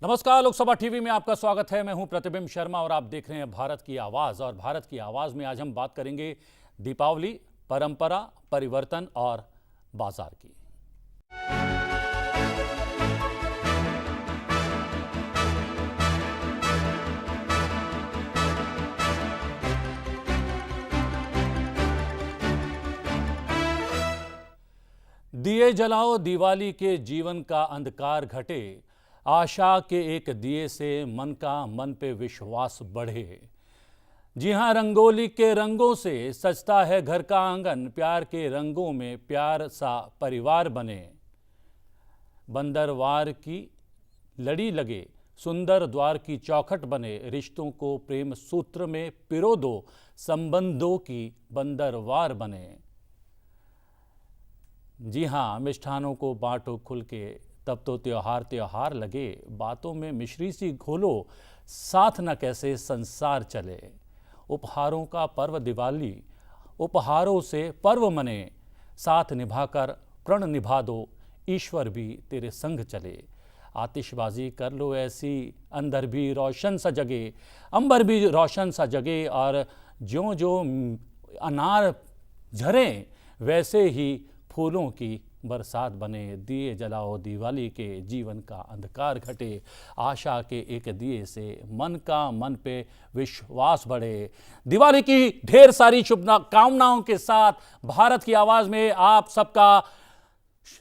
नमस्कार, लोकसभा टीवी में आपका स्वागत है। मैं हूं प्रतिबिंब शर्मा और आप देख रहे हैं भारत की आवाज। और भारत की आवाज में आज हम बात करेंगे दीपावली, परंपरा, परिवर्तन और बाजार की। दिए जलाओ, दिवाली के जीवन का अंधकार घटे, आशा के एक दिए से मन पे विश्वास बढ़े। जी हां, रंगोली के रंगों से सजता है घर का आंगन, प्यार के रंगों में प्यार सा परिवार बने। बंदरवार की लड़ी लगे, सुंदर द्वार की चौखट बने, रिश्तों को प्रेम सूत्र में पिरो दो, संबंधों की बंदरवार बने। जी हाँ, मिष्ठानों को बांटो खुल के, तब तो त्योहार त्योहार लगे, बातों में मिश्री सी घोलो, साथ न कैसे संसार चले। उपहारों का पर्व दिवाली, उपहारों से पर्व मने, साथ निभाकर प्रण निभा दो, ईश्वर भी तेरे संग चले। आतिशबाजी कर लो ऐसी, अंदर भी रोशन सा जगे, अंबर भी रोशन सा जगे, और ज्यों ज्यों अनार झरे वैसे ही फूलों की बरसात बने। दिए जलाओ, दिवाली के जीवन का अंधकार घटे, आशा के एक दिए से मन पे विश्वास बढ़े। दिवाली की ढेर सारी शुभकामनाओं के साथ भारत की आवाज में आप सबका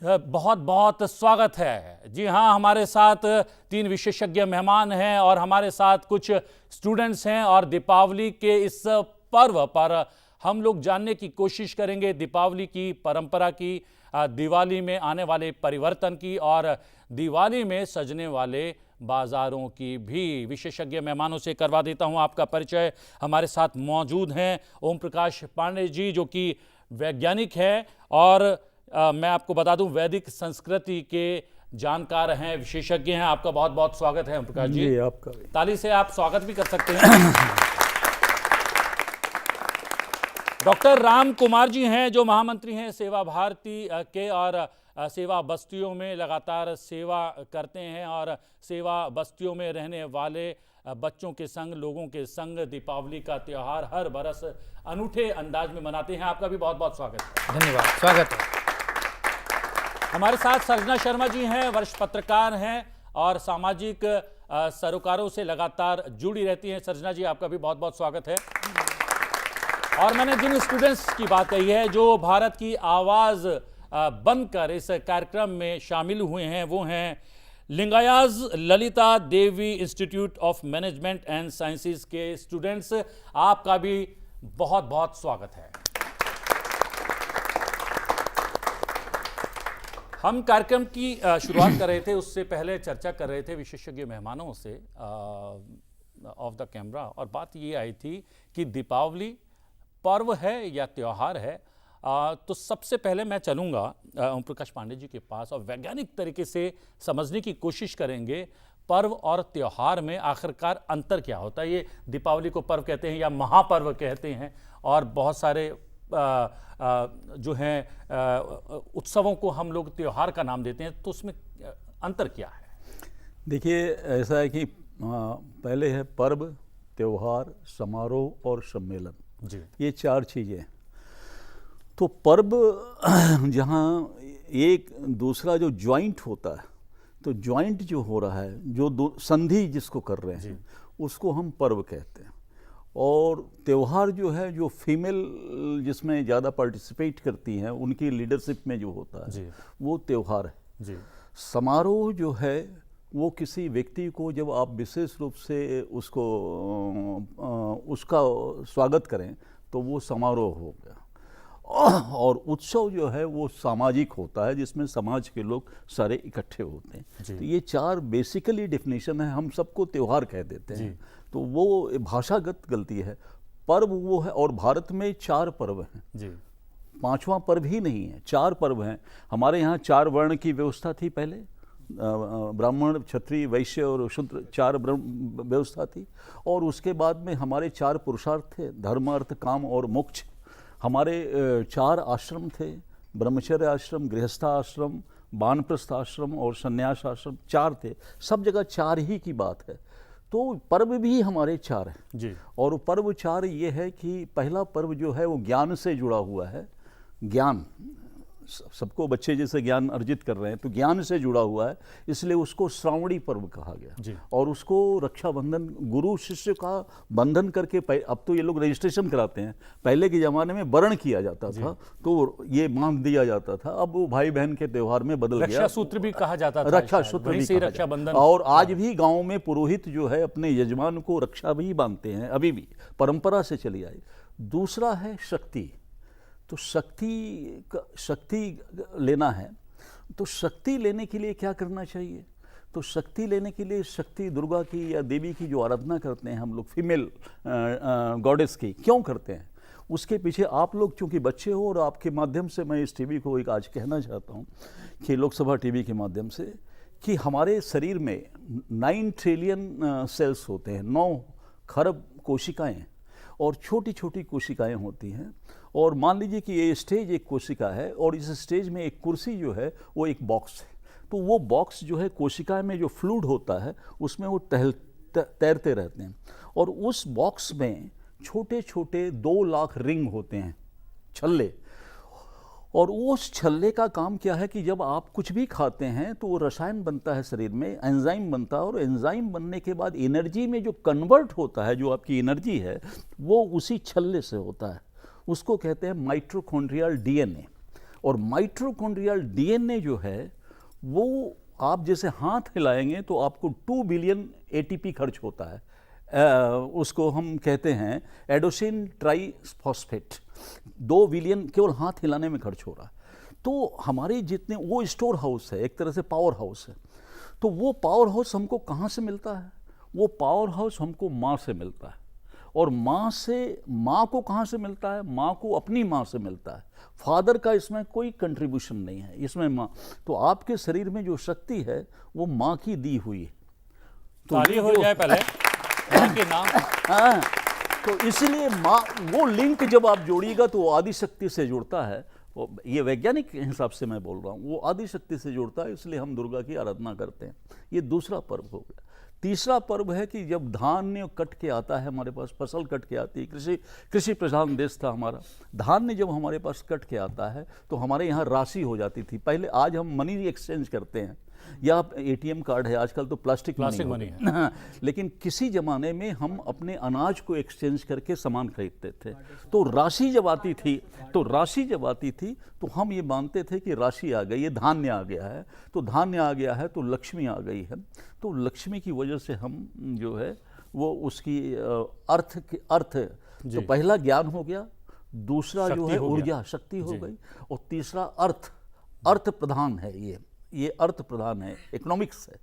बहुत बहुत स्वागत है। जी हाँ, हमारे साथ 3 विशेषज्ञ मेहमान हैं और हमारे साथ कुछ स्टूडेंट्स हैं, और दीपावली के इस पर्व पर हम लोग जानने की कोशिश करेंगे दीपावली की परंपरा की, दिवाली में आने वाले परिवर्तन की, और दिवाली में सजने वाले बाजारों की भी। विशेषज्ञ मेहमानों से करवा देता हूं आपका परिचय। हमारे साथ मौजूद हैं ओम प्रकाश पांडे जी, जो कि वैज्ञानिक हैं और मैं आपको बता दूं वैदिक संस्कृति के जानकार हैं, विशेषज्ञ हैं। आपका बहुत बहुत स्वागत है ओम प्रकाश जी। आपका भी। ताली से आप स्वागत भी कर सकते हैं। डॉक्टर राम कुमार जी हैं, जो महामंत्री हैं सेवा भारती के, और सेवा बस्तियों में लगातार सेवा करते हैं, और सेवा बस्तियों में रहने वाले बच्चों के संग, लोगों के संग दीपावली का त्यौहार हर बरस अनूठे अंदाज में मनाते हैं। आपका भी बहुत बहुत स्वागत है। धन्यवाद, स्वागत है। हमारे साथ सर्जना शर्मा जी हैं, वरिष्ठ पत्रकार हैं और सामाजिक सरोकारों से लगातार जुड़ी रहती हैं। सर्जना जी, आपका भी बहुत बहुत स्वागत है। और मैंने जिन स्टूडेंट्स की बात कही है जो भारत की आवाज बनकर इस कार्यक्रम में शामिल हुए हैं, वो हैं Lingaya's Lalita Devi Institute of Management and Sciences के स्टूडेंट्स। आपका भी बहुत बहुत स्वागत है। हम कार्यक्रम की शुरुआत कर रहे थे, उससे पहले चर्चा कर रहे थे विशेषज्ञ मेहमानों से ऑफ द कैमरा, और बात ये आई थी कि दीपावली पर्व है या त्यौहार है। तो सबसे पहले मैं चलूँगा ओम प्रकाश पांडे जी के पास, और वैज्ञानिक तरीके से समझने की कोशिश करेंगे पर्व और त्यौहार में आखिरकार अंतर क्या होता है। ये दीपावली को पर्व कहते हैं या महापर्व कहते हैं, और बहुत सारे जो हैं उत्सवों को हम लोग त्यौहार का नाम देते हैं, तो उसमें अंतर क्या है? देखिए, ऐसा है कि पहले है पर्व, त्यौहार, समारोह और सम्मेलन। जी, ये 4 चीज़ें। तो पर्व जहाँ एक दूसरा जो ज्वाइंट होता है, तो ज्वाइंट जो हो रहा है, जो संधि जिसको कर रहे हैं, उसको हम पर्व कहते हैं। और त्यौहार जो है, जो फीमेल जिसमें ज़्यादा पार्टिसिपेट करती हैं, उनकी लीडरशिप में जो होता है, वो त्यौहार है। जी। समारोह जो है, वो किसी व्यक्ति को जब आप विशेष रूप से उसका स्वागत करें, तो वो समारोह हो गया। और उत्सव जो है वो सामाजिक होता है, जिसमें समाज के लोग सारे इकट्ठे होते हैं। तो ये 4 बेसिकली डेफिनेशन है। हम सबको त्यौहार कह देते हैं, तो वो भाषागत गलती है। पर्व वो है, और भारत में 4 पर्व हैं जी। 5वां पर्व ही नहीं है, 4 पर्व हैं। हमारे यहाँ 4 वर्ण की व्यवस्था थी पहले, ब्राह्मण, क्षत्रिय, वैश्य और शूद्र, 4 व्यवस्था थी। और उसके बाद में हमारे 4 पुरुषार्थ थे, धर्म, अर्थ, काम और मोक्ष। हमारे 4 आश्रम थे, ब्रह्मचर्य आश्रम, गृहस्था आश्रम, वानप्रस्थ आश्रम और संन्यास आश्रम 4 थे, सब जगह 4 ही की बात है। तो पर्व भी हमारे 4 हैं जी। और वो पर्व 4 ये है कि पहला पर्व जो है वो ज्ञान से जुड़ा हुआ है। ज्ञान, सबको बच्चे जैसे ज्ञान अर्जित कर रहे हैं तो ज्ञान से जुड़ा हुआ है, इसलिए उसको श्रावणी पर्व कहा गया। और उसको रक्षाबंधन, गुरु शिष्य का बंधन करके, अब तो ये लोग रजिस्ट्रेशन कराते हैं, पहले के ज़माने में वरण किया जाता था तो ये बांध दिया जाता था, अब वो भाई बहन के त्यौहार में बदल गया। रक्षा सूत्र भी कहा जाता था, रक्षा सूत्र भी, रक्षाबंधन। और आज भी गाँव में पुरोहित जो है अपने यजमान को रक्षा भी बांधते हैं, अभी भी परंपरा से चली आई। दूसरा है शक्ति। तो शक्ति लेना है, तो शक्ति लेने के लिए क्या करना चाहिए? तो शक्ति लेने के लिए शक्ति दुर्गा की या देवी की जो आराधना करते हैं हम लोग, फीमेल गॉडेस की, क्यों करते हैं? उसके पीछे आप लोग चूँकि बच्चे हो और आपके माध्यम से मैं इस टीवी को एक आज कहना चाहता हूँ कि लोकसभा टीवी के माध्यम से, कि हमारे शरीर में 9 ट्रिलियन सेल्स होते हैं, 9 खरब कोशिकाएँ, और छोटी छोटी कोशिकाएं होती हैं। और मान लीजिए कि ये स्टेज एक कोशिका है और इस स्टेज में एक कुर्सी जो है वो एक बॉक्स है। तो वो बॉक्स जो है, कोशिका में जो फ्लूइड होता है उसमें वो तैरते रहते हैं, और उस बॉक्स में छोटे छोटे 2 लाख रिंग होते हैं, छल्ले। और उस छल्ले का काम क्या है कि जब आप कुछ भी खाते हैं तो वो रसायन बनता है शरीर में, एंजाइम बनता है, और एंजाइम बनने के बाद एनर्जी में जो कन्वर्ट होता है, जो आपकी एनर्जी है, वो उसी छल्ले से होता है। उसको कहते हैं माइटोकॉन्ड्रियल डीएनए। और माइटोकॉन्ड्रियल डीएनए जो है वो, आप जैसे हाथ हिलाएंगे तो आपको 2 बिलियन एटीपी खर्च होता है। उसको हम कहते हैं एडोसिन ट्राइफॉस्फेट, 2 बिलियन केवल हाथ हिलाने में खर्च हो रहा है। तो हमारे जितने, वो स्टोर हाउस है, एक तरह से पावर हाउस है। तो वो पावर हाउस हमको कहाँ से मिलता है? वो पावर हाउस हमको माँ से मिलता है। और माँ को कहाँ से मिलता है? माँ को अपनी माँ से मिलता है। फादर का इसमें कोई कंट्रीब्यूशन नहीं है, इसमें माँ। तो आपके शरीर में जो शक्ति है वो माँ की दी हुई है। तो ताली हो जाए पहले माँ के नाम। हाँ, तो इसलिए माँ, वो लिंक जब आप जोड़िएगा तो वो आदि शक्ति से जुड़ता है। ये वैज्ञानिक हिसाब से मैं बोल रहा हूँ, वो आदि शक्ति से जुड़ता है, इसलिए हम दुर्गा की आराधना करते हैं। ये दूसरा पर्व हो गया। तीसरा पर्व है कि जब धान्य कट के आता है हमारे पास, फसल कट के आती है, कृषि प्रधान देश था हमारा, धान्य जब हमारे पास कट के आता है तो हमारे यहाँ राशि हो जाती थी पहले। आज हम मनी एक्सचेंज करते हैं या एटीएम कार्ड है, आजकल तो प्लास्टिक मनी है। लेकिन किसी ज़माने में हम अपने अनाज को एक्सचेंज करके सामान खरीदते थे। तो राशि जब आती थी तो हम ये मानते थे कि राशि आ गई है, धान्य आ गया है। तो धान्य आ गया है तो लक्ष्मी आ गई है। तो लक्ष्मी की वजह से हम जो है वो उसकी अर्थ तो पहला ज्ञान हो गया, दूसरा जो है ऊर्जा शक्ति हो गई, और तीसरा अर्थ प्रधान है। ये अर्थ प्रधान है, इकोनॉमिक्स है,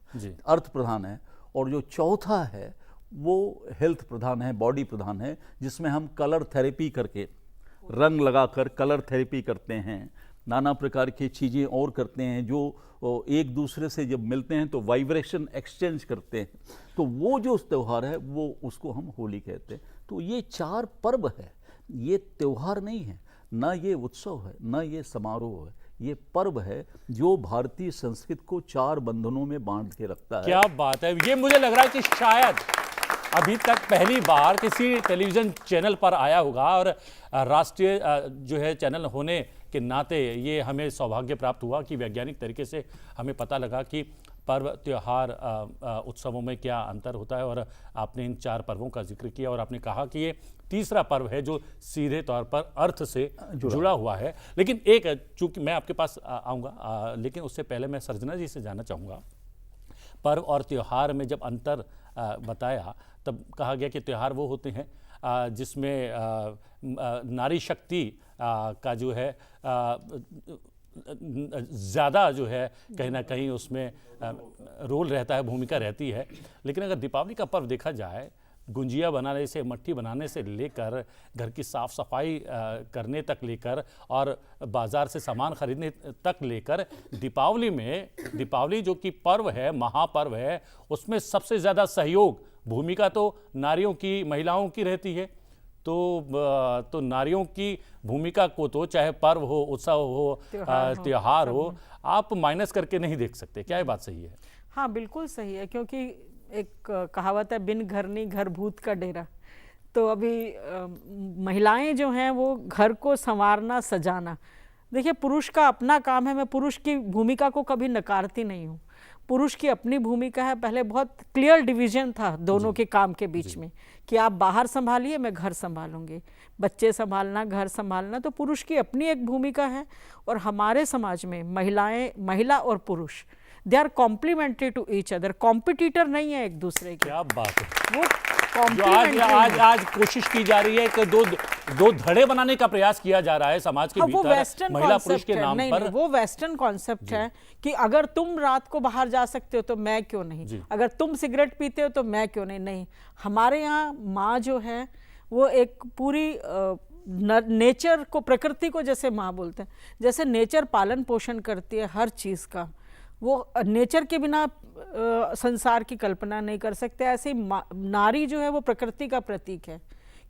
अर्थ प्रधान है। और जो चौथा है वो हेल्थ प्रधान है, बॉडी प्रधान है, जिसमें हम कलर थेरेपी करके, रंग लगाकर कलर थेरेपी करते हैं, नाना प्रकार की चीज़ें और करते हैं, जो एक दूसरे से जब मिलते हैं तो वाइब्रेशन एक्सचेंज करते हैं। तो वो जो त्यौहार है वो, उसको हम होली कहते हैं। तो ये 4 पर्व है, ये त्यौहार नहीं है, ना ये उत्सव है, ना ये समारोह है, ये पर्व है जो भारतीय संस्कृति को 4 बंधनों में बांध के रखता है। क्या बात है। ये मुझे लग रहा है कि शायद अभी तक पहली बार किसी टेलीविज़न चैनल पर आया होगा, और राष्ट्रीय जो है चैनल होने के नाते ये हमें सौभाग्य प्राप्त हुआ कि वैज्ञानिक तरीके से हमें पता लगा कि पर्व, त्योहार, उत्सवों में क्या अंतर होता है। और आपने इन 4 पर्वों का जिक्र किया और आपने कहा कि ये तीसरा पर्व है जो सीधे तौर पर अर्थ से जुड़ा हुआ है। लेकिन एक, चूंकि मैं आपके पास आऊँगा, लेकिन उससे पहले मैं सर्जना जी से जानना चाहूँगा, पर्व और त्यौहार में जब अंतर बताया तब कहा गया कि त्यौहार वो होते हैं जिसमें नारी शक्ति का जो है ज़्यादा जो है कहीं ना कहीं उसमें रोल रहता है, भूमिका रहती है। लेकिन अगर दीपावली का पर्व देखा जाए, गुंजिया बनाने से, मट्ठी बनाने से लेकर घर की साफ़ सफाई करने तक लेकर और बाज़ार से सामान खरीदने तक लेकर, दीपावली जो कि पर्व है, महापर्व है, उसमें सबसे ज़्यादा सहयोग, भूमिका तो नारियों की, महिलाओं की रहती है। तो नारियों की भूमिका को तो चाहे पर्व हो, उत्सव हो, त्योहार हो, आप माइनस करके नहीं देख सकते। क्या ये बात सही है? हाँ, बिल्कुल सही है, क्योंकि एक कहावत है, बिन घर नहीं घर भूत का डेरा। तो अभी महिलाएं जो हैं वो घर को संवारना, सजाना, देखिए पुरुष का अपना काम है। मैं पुरुष की भूमिका को कभी नकारती नहीं हूँ। पुरुष की अपनी भूमिका है। पहले बहुत क्लियर डिवीजन था दोनों के काम के बीच में कि आप बाहर संभालिए, मैं घर संभालूंगी, बच्चे संभालना, घर संभालना। तो पुरुष की अपनी एक भूमिका है। और हमारे समाज में महिला और पुरुष, they are complementary to each other, competitor नहीं है एक दूसरे के। क्या बात है। वो जो आज कोशिश की जा रही है कि दो धड़े बनाने का प्रयास किया जा रहा है समाज के भीतर महिला पुरुष के नाम पर। वो वेस्टर्न कॉन्सेप्ट है कि अगर तुम रात को बाहर जा सकते हो तो मैं क्यों नहीं, अगर तुम सिगरेट पीते हो तो मैं क्यों नहीं। नहीं, हमारे यहाँ माँ जो है वो एक पूरी नेचर को, प्रकृति को जैसे माँ बोलते हैं, जैसे नेचर पालन पोषण करती है हर चीज़ का, वो नेचर के बिना संसार की कल्पना नहीं कर सकते। ऐसे ही नारी जो है वो प्रकृति का प्रतीक है,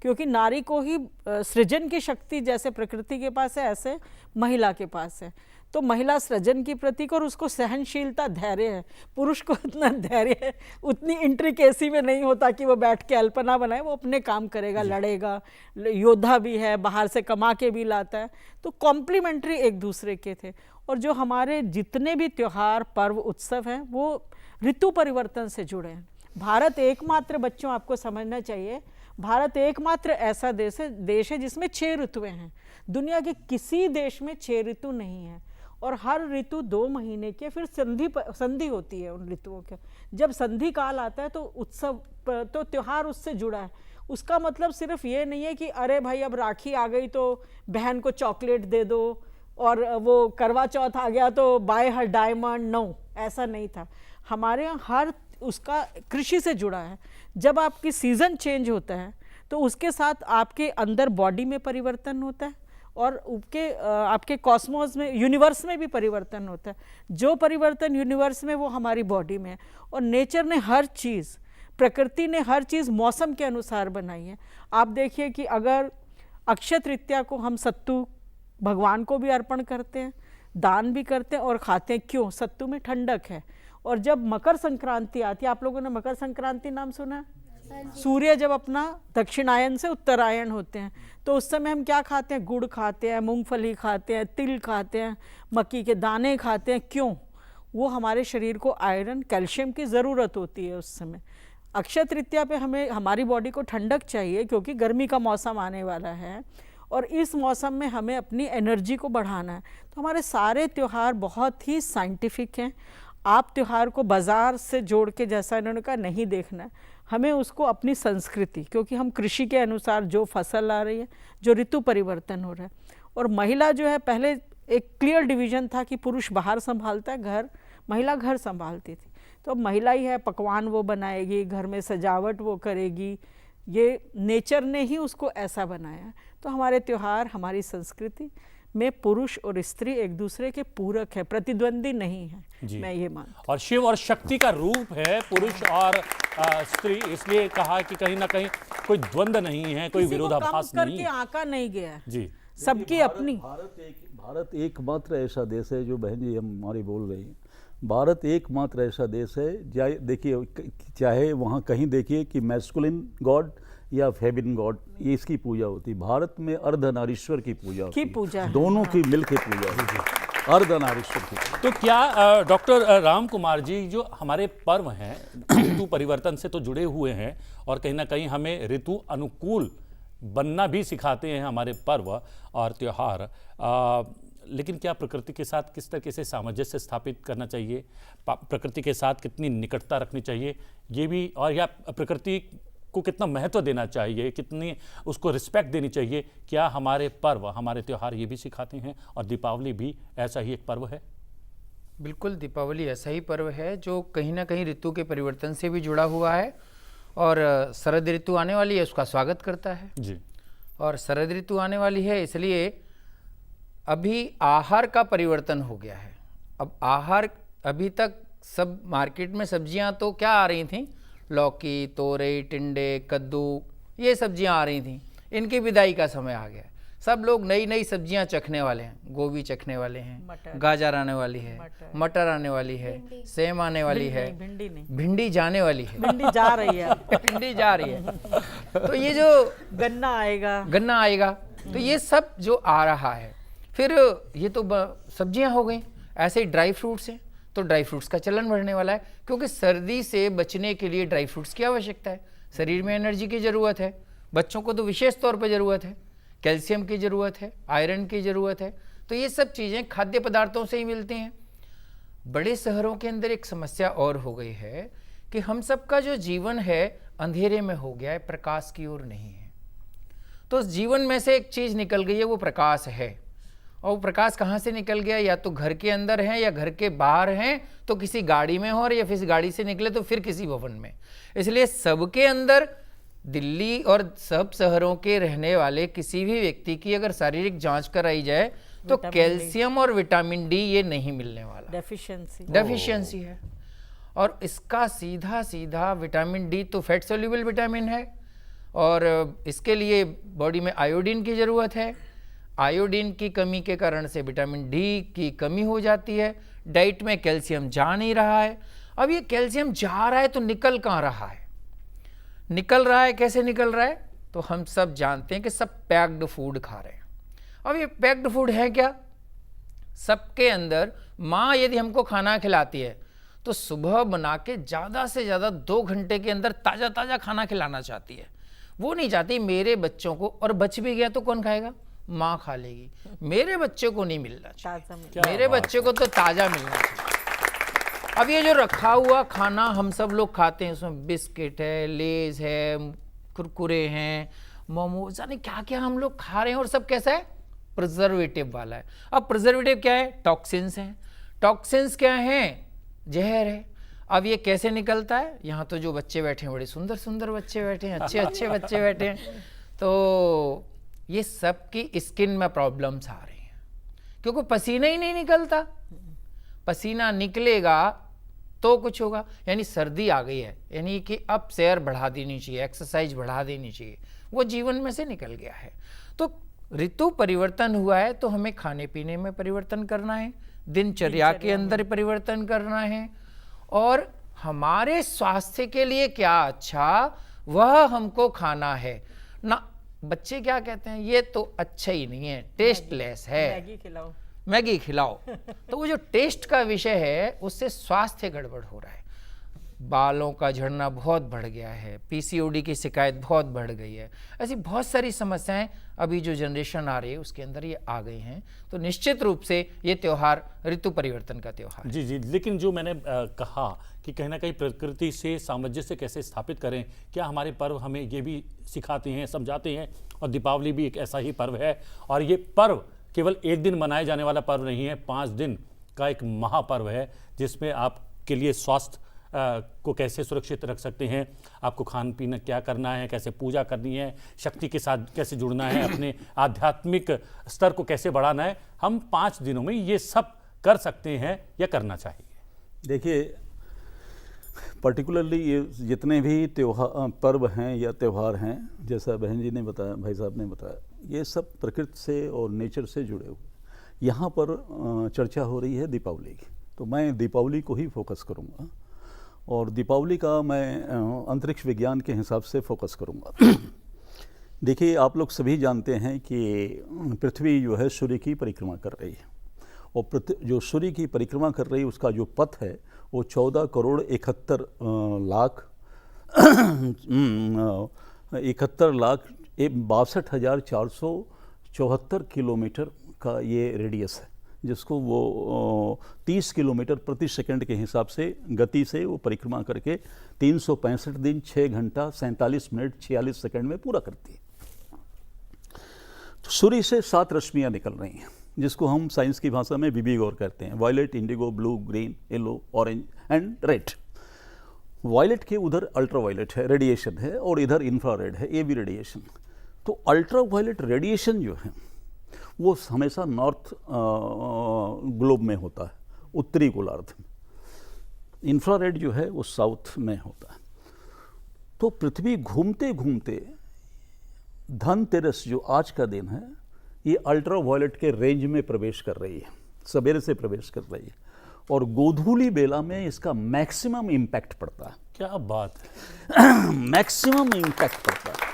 क्योंकि नारी को ही सृजन की शक्ति जैसे प्रकृति के पास है, ऐसे महिला के पास है। तो महिला सृजन की प्रतीक, और उसको सहनशीलता, धैर्य है। पुरुष को इतना धैर्य है, उतनी इंट्रिकेसी में नहीं होता कि वो बैठ के अल्पना बनाए, वो अपने काम करेगा, लड़ेगा, योद्धा भी है, बाहर से कमा के भी लाता है। तो कॉम्प्लीमेंट्री एक दूसरे के थे। और जो हमारे जितने भी त्योहार, पर्व, उत्सव हैं वो ऋतु परिवर्तन से जुड़े हैं। भारत एकमात्र, बच्चों आपको समझना चाहिए, भारत एकमात्र ऐसा देश है जिसमें 6 ऋतुएं हैं। दुनिया के किसी देश में 6 ऋतु नहीं है। और हर ऋतु 2 महीने के, फिर संधि होती है उन ऋतुओं के। जब संधि काल आता है तो उत्सव, तो त्योहार उससे जुड़ा है। उसका मतलब सिर्फ ये नहीं है कि अरे भाई अब राखी आ गई तो बहन को चॉकलेट दे दो, और वो करवा चौथ आ गया तो बाय हर डायमंड। नो, ऐसा नहीं था। हमारे यहाँ हर उसका कृषि से जुड़ा है। जब आपकी सीजन चेंज होता है तो उसके साथ आपके अंदर बॉडी में परिवर्तन होता है, और आपके कॉस्मोस में, यूनिवर्स में भी परिवर्तन होता है। जो परिवर्तन यूनिवर्स में वो हमारी बॉडी में है। और नेचर ने हर चीज़, प्रकृति ने हर चीज़ मौसम के अनुसार बनाई है। आप देखिए कि अगर अक्षय तृतीया को हम सत्तू भगवान को भी अर्पण करते हैं, दान भी करते हैं और खाते हैं। क्यों? सत्तू में ठंडक है। और जब मकर संक्रांति आती है, आप लोगों ने मकर संक्रांति नाम सुना है? सूर्य जब अपना दक्षिणायन से उत्तरायण होते हैं तो उस समय हम क्या खाते हैं? गुड़ खाते हैं, मूंगफली खाते हैं, तिल खाते हैं, मक्की के दाने खाते हैं। क्यों? वो हमारे शरीर को आयरन, कैल्शियम की ज़रूरत होती है उस समय। अक्षय तृतीया पे हमें, हमारी बॉडी को ठंडक चाहिए, क्योंकि गर्मी का मौसम आने वाला है और इस मौसम में हमें अपनी एनर्जी को बढ़ाना है। तो हमारे सारे त्यौहार बहुत ही साइंटिफिक हैं। आप त्यौहार को बाज़ार से जोड़ के, जैसा इन्होंने कहा, नहीं देखना है। हमें उसको अपनी संस्कृति, क्योंकि हम कृषि के अनुसार जो फसल आ रही है, जो ऋतु परिवर्तन हो रहा है। और महिला जो है, पहले एक क्लियर डिवीजन था कि पुरुष बाहर संभालता है घर, महिला घर संभालती थी। तो अब महिला ही है, पकवान वो बनाएगी, घर में सजावट वो करेगी। ये नेचर ने ही उसको ऐसा बनाया। तो हमारे त्यौहार, हमारी संस्कृति में पुरुष और स्त्री एक दूसरे के पूरक है, प्रतिद्वंदी नहीं है। मैं ये मानती हूं। और शिव और शक्ति का रूप है पुरुष और स्त्री, इसलिए कहा कि कहीं ना कहीं कोई द्वंद्व नहीं है, कोई विरोधाभास नहीं है, आका नहीं गया जी, सबकी अपनी। भारत एकमात्र ऐसा देश है, जो बहन जी हमारी बोल रही हैं, भारत एकमात्र ऐसा देश है, देखिए चाहे वहाँ कहीं देखिए कि मैस्कुलिन गॉड या फेमिनिन गॉड, ये इसकी पूजा होती है। भारत में अर्धनारीश्वर की पूजा होती है, दोनों की मिलकर पूजा होती है, अर्धनारीश्वर की पूजा। तो क्या डॉक्टर राम कुमार जी, जो हमारे पर्व हैं ऋतु परिवर्तन से तो जुड़े हुए हैं और कहीं ना कहीं हमें ऋतु अनुकूल बनना भी सिखाते हैं हमारे पर्व और त्यौहार, लेकिन क्या प्रकृति के साथ किस तरीके से सामंजस्य स्थापित करना चाहिए, प्रकृति के साथ कितनी निकटता रखनी चाहिए, ये भी, और या प्रकृति को कितना महत्व देना चाहिए, कितनी उसको रिस्पेक्ट देनी चाहिए, क्या हमारे पर्व, हमारे त्यौहार ये भी सिखाते हैं? और दीपावली भी ऐसा ही एक पर्व है? बिल्कुल, दीपावली ऐसा ही पर्व है जो कहीं ना कहीं ऋतु के परिवर्तन से भी जुड़ा हुआ है। और शरद ऋतु आने वाली है, उसका स्वागत करता है जी। और शरद ऋतु आने वाली है, इसलिए अभी आहार का परिवर्तन हो गया है। अब आहार, अभी तक सब मार्केट में सब्जियां तो क्या आ रही थी, लौकी, तोरई, टिंडे, कद्दू, ये सब्जियां आ रही थी। इनकी विदाई का समय आ गया है। सब लोग नई नई सब्जियां चखने वाले हैं, गोभी चखने वाले हैं, गाजर आने वाली है, मटर आने वाली है, सेम आने वाली है, भिंडी नहीं, भिंडी जाने वाली है, भिंडी जा रही है, भिंडी जा रही है। तो ये जो गन्ना आएगा, तो ये सब जो आ रहा है, फिर ये तो सब्जियां हो गई। ऐसे ही ड्राई फ्रूट्स हैं, तो ड्राई फ्रूट्स का चलन बढ़ने वाला है, क्योंकि सर्दी से बचने के लिए ड्राई फ्रूट्स की आवश्यकता है। शरीर में एनर्जी की ज़रूरत है, बच्चों को तो विशेष तौर पर ज़रूरत है, कैल्शियम की ज़रूरत है, आयरन की ज़रूरत है। तो ये सब चीज़ें खाद्य पदार्थों से ही मिलती हैं। बड़े शहरों के अंदर एक समस्या और हो गई है कि हम सबका जो जीवन है अंधेरे में हो गया है, प्रकाश की ओर नहीं है। तो उस जीवन में से एक चीज़ निकल गई है, वो प्रकाश है। और वो प्रकाश कहाँ से निकल गया? या तो घर के अंदर है या घर के बाहर हैं, तो किसी गाड़ी में हो, और या फिर गाड़ी से निकले तो फिर किसी भवन में। इसलिए सबके अंदर, दिल्ली और सब शहरों के रहने वाले किसी भी व्यक्ति की अगर शारीरिक जांच कराई जाए तो कैल्शियम और विटामिन डी ये नहीं मिलने वाला, डेफिशिएंसी है। और इसका सीधा सीधा विटामिन डी तो फैट सोल्यूबल विटामिन है, और इसके लिए बॉडी में आयोडीन की ज़रूरत है। आयोडीन की कमी के कारण से विटामिन डी की कमी हो जाती है। डाइट में कैल्शियम जा नहीं रहा है। अब ये कैल्शियम जा रहा है तो निकल कहाँ रहा है? निकल रहा है, कैसे निकल रहा है? तो हम सब जानते हैं कि सब पैक्ड फूड खा रहे हैं। अब ये पैक्ड फूड है क्या? सबके अंदर माँ यदि हमको खाना खिलाती है तो सुबह बना के ज़्यादा से ज़्यादा 2 घंटे के अंदर ताज़ा ताज़ा खाना खिलाना चाहती है। वो नहीं चाहती मेरे बच्चों को, और बच भी गया तो कौन खाएगा? माँ खा लेगी। मेरे बच्चे को नहीं मिलना चाहिए, मेरे बच्चे को तो ताज़ा मिलना चाहिए। अब ये जो रखा हुआ खाना हम सब लोग खाते हैं, उसमें बिस्किट है, लेज है, कुरकुरे हैं, मोमोज, यानी क्या क्या हम लोग खा रहे हैं, और सब कैसा है? प्रिजर्वेटिव वाला है। अब प्रिजर्वेटिव क्या है? टॉक्सिन्स हैं। टॉक्सिन्स क्या हैं? जहर है। अब ये कैसे निकलता है? यहाँ तो जो बच्चे बैठे हैं, बड़े सुंदर सुंदर बच्चे बैठे हैं, अच्छे अच्छे बच्चे बैठे हैं, तो ये सब की स्किन में प्रॉब्लम्स आ रही हैं, क्योंकि पसीना ही नहीं निकलता। पसीना निकलेगा तो कुछ होगा। यानी सर्दी आ गई है, यानी कि अब सैर बढ़ा देनी चाहिए, एक्सरसाइज बढ़ा देनी चाहिए, वो जीवन में से निकल गया है। तो ऋतु परिवर्तन हुआ है तो हमें खाने पीने में परिवर्तन करना है, दिनचर्या के अंदर परिवर्तन करना है, और हमारे स्वास्थ्य के लिए क्या अच्छा वह हमको खाना है ना। बच्चे क्या कहते हैं? ये तो अच्छा ही नहीं है, टेस्टलेस है, मैगी खिलाओ। तो वो जो टेस्ट का विषय है उससे स्वास्थ्य गड़बड़ हो रहा है। बालों का झड़ना बहुत बढ़ गया है, पीसीओडी की शिकायत बहुत बढ़ गई है। ऐसी बहुत सारी समस्याएं अभी जो जनरेशन आ रही है उसके अंदर ये आ गई हैं। तो निश्चित रूप से ये त्यौहार ऋतु परिवर्तन का त्यौहार है। जी जी, लेकिन जो मैंने कहा कि कहीं ना कहीं प्रकृति से सामंजस्य कैसे स्थापित करें, क्या हमारे पर्व हमें ये भी सिखाते हैं, समझाते हैं? और दीपावली भी एक ऐसा ही पर्व है, और ये पर्व केवल एक दिन मनाए जाने वाला पर्व नहीं है, 5 दिन का एक महापर्व है, जिसमें आपके लिए स्वास्थ्य को कैसे सुरक्षित रख सकते हैं, आपको खान पीना क्या करना है, कैसे पूजा करनी है, शक्ति के साथ कैसे जुड़ना है, अपने आध्यात्मिक स्तर को कैसे बढ़ाना है, हम 5 दिनों में ये सब कर सकते हैं या करना चाहिए? देखिए, पर्टिकुलरली ये जितने भी त्योहार पर्व हैं या त्यौहार हैं, जैसा बहन जी ने बताया, भाई साहब ने बताया, ये सब प्रकृति से और नेचर से जुड़े हुए। यहाँ पर चर्चा हो रही है दीपावली की, तो मैं दीपावली को ही फोकस करूँगा, और दीपावली का मैं अंतरिक्ष विज्ञान के हिसाब से फोकस करूँगा। देखिए, आप लोग सभी जानते हैं कि पृथ्वी जो है सूर्य की परिक्रमा कर रही है, और जो सूर्य की परिक्रमा कर रही है उसका जो पथ है वो 14 करोड़ 71 लाख 62,474 किलोमीटर का ये रेडियस है, जिसको वो 30 किलोमीटर प्रति सेकंड के हिसाब से गति से वो परिक्रमा करके 365 दिन 6 घंटा 47 मिनट 46 सेकंड में पूरा करती है। तो सूर्य से 7 रश्मियाँ निकल रही हैं, जिसको हम साइंस की भाषा में विबिगोर कहते हैं, violet, indigo, blue, green, yellow, orange and red. Violet के उधर अल्ट्रावायलेट है, रेडिएशन है, और इधर इंफ्रारेड है, ये भी रेडिएशन। तो अल्ट्रावायलेट रेडिएशन जो है वो हमेशा नॉर्थ ग्लोब में होता है, उत्तरी गोलार्ध में। इंफ्रारेड जो है वो साउथ में होता है। तो पृथ्वी घूमते घूमते धनतेरस जो आज का दिन है, ये अल्ट्रा वायलेट के रेंज में प्रवेश कर रही है, सवेरे से प्रवेश कर रही है, और गोधूली बेला में इसका मैक्सिमम इम्पैक्ट पड़ता है। क्या बात है, मैक्सिमम इम्पैक्ट पड़ता है।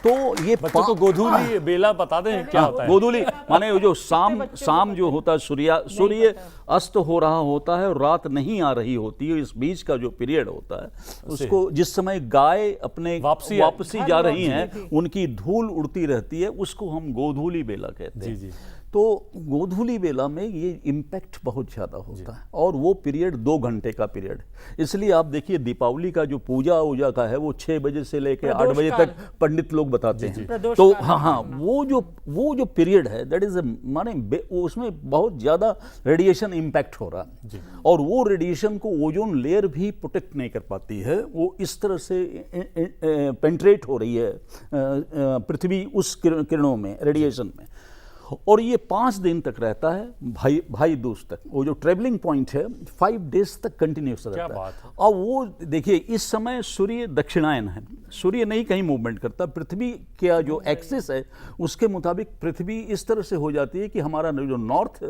तो ये बच्चों को गोधूली बेला बता दें क्या होता है। गोधूली माने जो शाम जो होता है, सूर्य अस्त हो रहा होता है और रात नहीं आ रही होती है, इस बीच का जो पीरियड होता है, उसको जिस समय गाय अपने वापसी जा रही हैं, उनकी धूल उड़ती रहती है, उसको हम गोधूली बेला कहते हैं। जी। तो गोधूली बेला में ये इम्पैक्ट बहुत ज़्यादा होता है, और वो पीरियड 2 घंटे का पीरियड। इसलिए आप देखिए दीपावली का जो पूजा का है वो 6 बजे से लेकर 8 बजे तक पंडित लोग बताते हैं। तो हाँ, वो जो पीरियड है, दैट इज माने उसमें बहुत ज़्यादा रेडिएशन इम्पैक्ट हो रहा है, और वो रेडिएशन को ओजोन लेयर भी प्रोटेक्ट नहीं कर पाती है। वो इस तरह से पेंट्रेट हो रही है पृथ्वी उस किरणों में, रेडिएशन में, और ये 5 दिन तक रहता है, भाई दूज तक। वो जो ट्रेवलिंग पॉइंट है 5 डेज तक कंटिन्यूस रहता है। और वो देखिए इस समय सूर्य दक्षिणायन है, सूर्य नहीं कहीं मूवमेंट करता, पृथ्वी का जो एक्सिस है उसके मुताबिक पृथ्वी इस तरह से हो जाती है कि हमारा जो नॉर्थ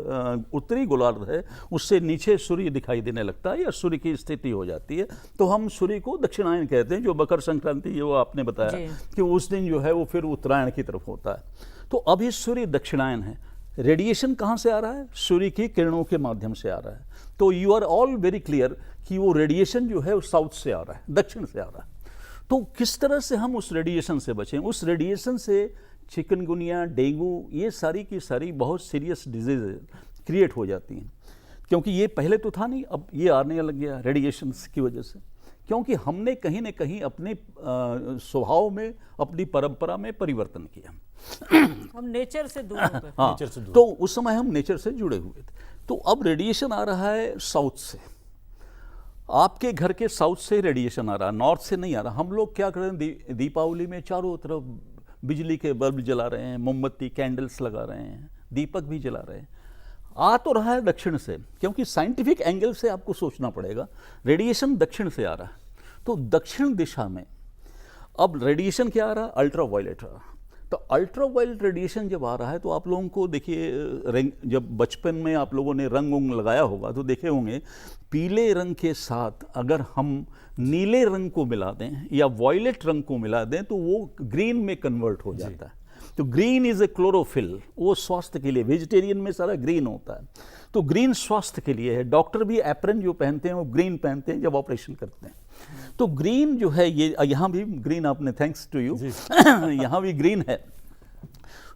उत्तरी गोलार्ध है उससे नीचे सूर्य दिखाई देने लगता है, या सूर्य की स्थिति हो जाती है। तो हम सूर्य को दक्षिणायन कहते हैं। जो मकर संक्रांति जो आपने बताया कि उस दिन जो है वो फिर उत्तरायण की तरफ होता है। तो अभी सूर्य दक्षिणायन है, रेडिएशन कहाँ से आ रहा है? सूर्य की किरणों के माध्यम से आ रहा है। तो you are all very clear कि वो रेडिएशन जो है वो साउथ से आ रहा है, दक्षिण से आ रहा है। तो किस तरह से हम उस रेडिएशन से बचें? उस रेडिएशन से चिकनगुनिया, डेंगू, ये सारी की सारी बहुत सीरियस डिजीज क्रिएट हो जाती हैं, क्योंकि ये पहले तो था नहीं, अब ये आने लग गया रेडिएशन की वजह से, क्योंकि हमने कहीं ना कहीं अपने स्वभाव में, अपनी परंपरा में परिवर्तन किया। हम नेचर से दूर हो गए। हाँ, तो उस समय हम नेचर से जुड़े हुए थे। तो अब रेडिएशन आ रहा है साउथ से, आपके घर के साउथ से रेडिएशन आ रहा है, नॉर्थ से नहीं आ रहा। हम लोग क्या कर रहे हैं, दीपावली में चारों तरफ बिजली के बल्ब जला रहे हैं, मोमबत्ती कैंडल्स लगा रहे हैं, दीपक भी जला रहे हैं। आ तो रहा है दक्षिण से, क्योंकि साइंटिफिक एंगल से आपको सोचना पड़ेगा, रेडिएशन दक्षिण से आ रहा है। तो दक्षिण दिशा में अब रेडिएशन क्या आ रहा है? अल्ट्रा वायलेट आ रहा है। तो अल्ट्रा वायलेट रेडिएशन जब आ रहा है, तो आप लोगों को देखिए, जब बचपन में आप लोगों ने रंग उंग लगाया होगा तो देखे होंगे, पीले रंग के साथ अगर हम नीले रंग को मिला दें या वायलेट रंग को मिला दें तो वो ग्रीन में कन्वर्ट हो जाता है। तो ग्रीन इज ए क्लोरोफिल, वो स्वास्थ्य के लिए, वेजिटेरियन में सारा ग्रीन होता है, तो ग्रीन स्वास्थ्य के लिए है। डॉक्टर भी एप्रन जो पहनते हैं वो ग्रीन पहनते हैं जब ऑपरेशन करते हैं। तो ग्रीन जो है, ये यहाँ भी ग्रीन, आपने थैंक्स टू यू यहाँ भी ग्रीन है।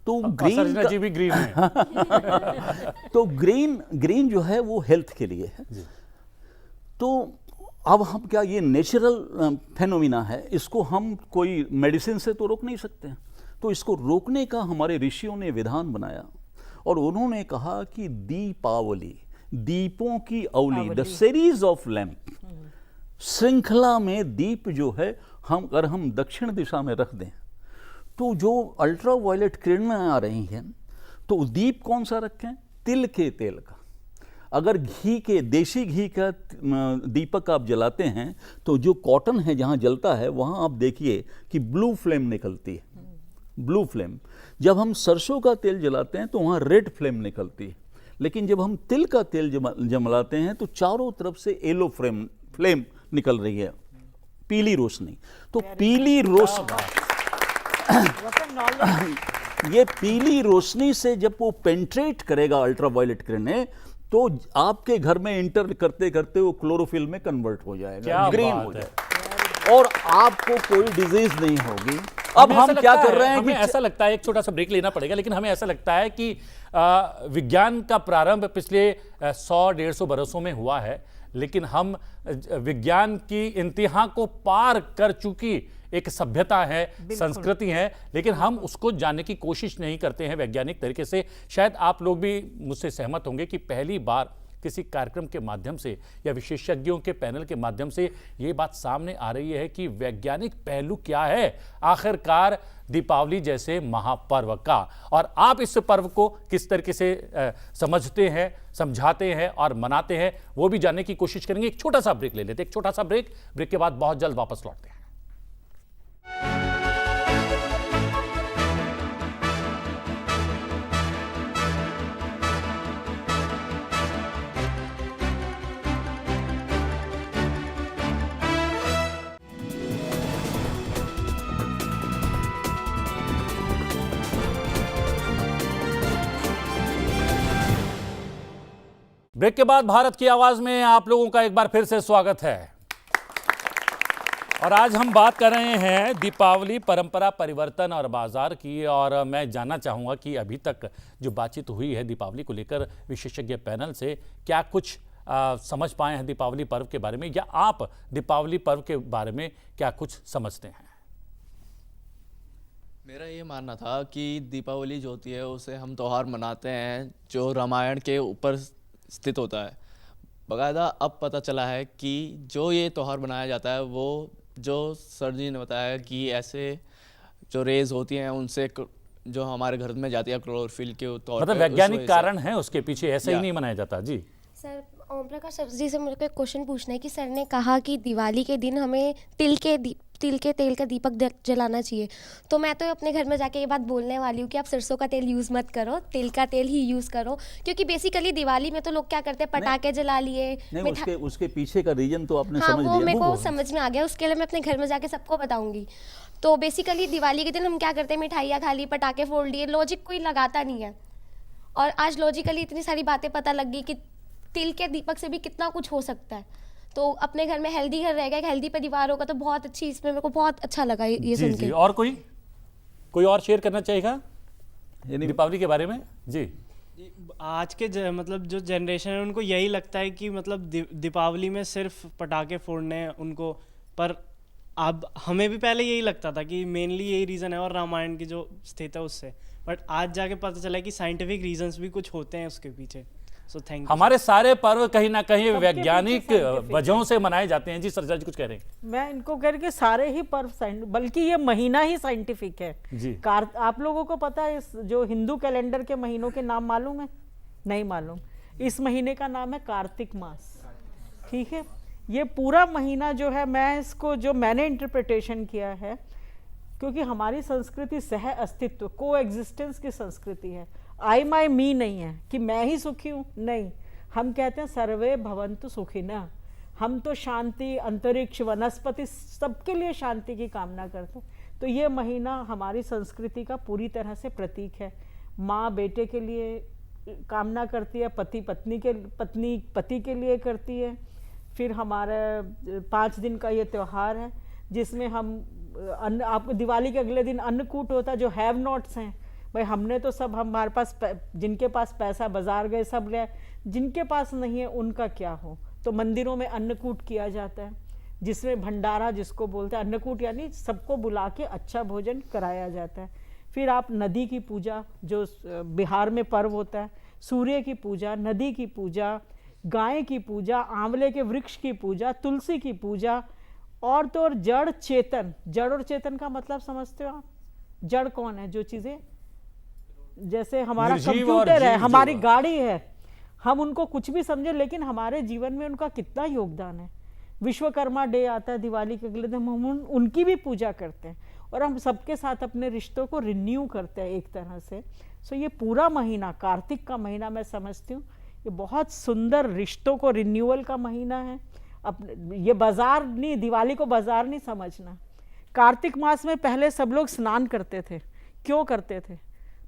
तो ग्रीन जी भी ग्रीन है। तो ग्रीन जो है वो हेल्थ के लिए है। तो अब हम क्या, ये नेचुरल फेनोमिना है, इसको हम कोई मेडिसिन से तो रोक नहीं सकते हैं। तो इसको रोकने का हमारे ऋषियों ने विधान बनाया, और उन्होंने कहा कि दीपावली, दीपों की अवली, द सीरीज ऑफ लैंप, श्रृंखला में दीप जो है अगर हम दक्षिण दिशा में रख दें तो जो अल्ट्रा वायलेट किरणें आ रही हैं, तो दीप कौन सा रखें? तिल के तेल का। अगर घी के, देसी घी का दीपक आप जलाते हैं तो जो कॉटन है जहाँ जलता है वहाँ आप देखिए कि ब्लू फ्लेम निकलती है, ब्लू फ्लेम। जब हम सरसों का तेल जलाते हैं तो वहाँ रेड फ्लेम निकलती है, लेकिन जब हम तिल का तेल जलाते हैं तो चारों तरफ से येलो फ्लेम निकल रही है, पीली रोशनी। तो पीली रोशनी ये पीली रोशनी से जब वो पेंट्रेट करेगा अल्ट्रा वायलेट किरणें, तो आपके घर में इंटर करते करते वो क्लोरोफिल में कन्वर्ट हो जाएगा, ग्रीन हो जाएगा, और आपको कोई डिजीज नहीं होगी। अब हम क्या कर रहे हैं, हमें ऐसा लगता है, एक छोटा सा ब्रेक लेना पड़ेगा, लेकिन हमें ऐसा लगता है कि विज्ञान का प्रारंभ पिछले 100-150 बरसों में हुआ है, लेकिन हम विज्ञान की इंतहा को पार कर चुकी एक सभ्यता है, संस्कृति है, लेकिन हम उसको जानने की कोशिश नहीं करते हैं वैज्ञानिक तरीके से। शायद आप लोग भी मुझसे सहमत होंगे कि पहली बार किसी कार्यक्रम के माध्यम से या विशेषज्ञों के पैनल के माध्यम से ये बात सामने आ रही है कि वैज्ञानिक पहलू क्या है आखिरकार दीपावली जैसे महापर्व का, और आप इस पर्व को किस तरीके से समझते हैं, समझाते हैं और मनाते हैं, वो भी जानने की कोशिश करेंगे। एक छोटा सा ब्रेक ले लेते हैं, एक छोटा सा ब्रेक के बाद बहुत जल्द वापस लौटते हैं। ब्रेक के बाद भारत की आवाज में आप लोगों का एक बार फिर से स्वागत है और आज हम बात कर रहे हैं दीपावली परंपरा परिवर्तन और बाजार की। और मैं जानना चाहूँगा कि अभी तक जो बातचीत हुई है दीपावली को लेकर विशेषज्ञ पैनल से, क्या कुछ समझ पाए हैं दीपावली पर्व के बारे में, या आप दीपावली पर्व के बारे में क्या कुछ समझते हैं? मेरा ये मानना था कि दीपावली जो होती है उसे हम त्यौहार मनाते हैं जो रामायण के ऊपर स्थित होता है। बाकायदा अब पता चला है कि जो ये त्यौहार मनाया जाता है वो जो सर जी ने बताया कि ऐसे जो रेज होती हैं उनसे जो हमारे घर में जाती है क्लोरोफिल के तौर मतलब वैज्ञानिक कारण है उसके पीछे, ऐसे ही नहीं मनाया जाता। जी सर, ओम प्रकाश सर जी से मुझे क्वेश्चन पूछना है कि सर ने कहा कि दिवाली के दिन हमें तिल के तेल का दीपक जलाना चाहिए। तो मैं तो अपने घर में जाके ये बात बोलने वाली हूँ कि आप सरसों का तेल यूज़ मत करो, तिल का तेल ही यूज़ करो, क्योंकि बेसिकली दिवाली में तो लोग क्या करते हैं, पटाखे जला लिए। नहीं, उसके पीछे का रीजन तो आपने हाँ, समझ वो लिया। मेरे को समझ में आ गया, उसके लिए मैं अपने घर में जाके सबको बताऊंगी। तो बेसिकली दिवाली के दिन हम क्या करते हैं, मिठाइयाँ खा ली, पटाखे फोड़ लिए, लॉजिक कोई लगाता नहीं है। और आज लॉजिकली इतनी सारी बातें पता लग गई कि तिल के दीपक से भी कितना कुछ हो सकता है। तो अपने घर में हेल्दी घर रहेगा, एक हेल्दी परिवार होगा, तो बहुत अच्छी, इसमें मेरे को बहुत अच्छा लगा ये सुन के। और कोई और शेयर करना चाहेगा दीपावली के बारे में? जी आज के मतलब जो जनरेशन है उनको यही लगता है कि मतलब दीपावली में सिर्फ पटाखे फोड़ने हैं उनको, पर अब हमें भी पहले यही लगता था कि मेनली यही रीज़न है और रामायण की जो स्थिति है उससे, बट आज जाके पता चला कि साइंटिफिक रीजंस भी कुछ होते हैं उसके पीछे। So thank you. हमारे सारे पर्व कहीं ना कहीं वैज्ञानिक वजहों से मनाए जाते हैं। जी सरजा जी कुछ कह रहे हैं? मैं इनको कह रही कि सारे ही पर्व बल्कि ये महीना ही साइंटिफिक है जी। आप लोगों को पता है जो हिंदू कैलेंडर के महीनों के नाम मालूम है? नहीं मालूम। इस महीने का नाम है कार्तिक मास। ठीक है, ये पूरा महीना जो है, मैं इसको जो मैंने इंटरप्रिटेशन किया है, क्योंकि हमारी संस्कृति सह अस्तित्व को एग्जिस्टेंस की संस्कृति है। आई माई मी नहीं है कि मैं ही सुखी हूँ, नहीं। हम कहते हैं सर्वे भवन्तु सुखिनः। हम तो शांति, अंतरिक्ष, वनस्पति, सबके लिए शांति की कामना करते हैं। तो ये महीना हमारी संस्कृति का पूरी तरह से प्रतीक है। माँ बेटे के लिए कामना करती है, पति पति के लिए करती है। फिर हमारा 5 दिन का ये त्यौहार है जिसमें हम आपको दिवाली के अगले दिन अन्नकूट होता है। जो हैव नॉट्स हैं, भाई हमने तो सब, हमारे पास जिनके पास पैसा, बाजार गए सब ले, जिनके पास नहीं है उनका क्या हो। तो मंदिरों में अन्नकूट किया जाता है जिसमें भंडारा जिसको बोलते हैं, अन्नकूट यानी सबको बुला के अच्छा भोजन कराया जाता है। फिर आप नदी की पूजा, जो बिहार में पर्व होता है, सूर्य की पूजा, नदी की पूजा, गाय की पूजा, आंवले के वृक्ष की पूजा, तुलसी की पूजा, और तो और जड़ चेतन। जड़ और चेतन का मतलब समझते हो आप? जड़ कौन है? जो चीजें जैसे हमारा कंप्यूटर है, हमारी गाड़ी है, हम उनको कुछ भी समझे लेकिन हमारे जीवन में उनका कितना योगदान है। विश्वकर्मा डे आता है दिवाली के अगले दिन, हम उनकी भी पूजा करते हैं और हम सबके साथ अपने रिश्तों को रिन्यू करते हैं एक तरह से। सो ये पूरा महीना, कार्तिक का महीना, मैं समझती हूँ ये बहुत सुंदर रिश्तों को रिन्यूअल का महीना है। अब ये बाजार नहीं, दिवाली को बाजार नहीं समझना। कार्तिक मास में पहले सब लोग स्नान करते थे। क्यों करते थे?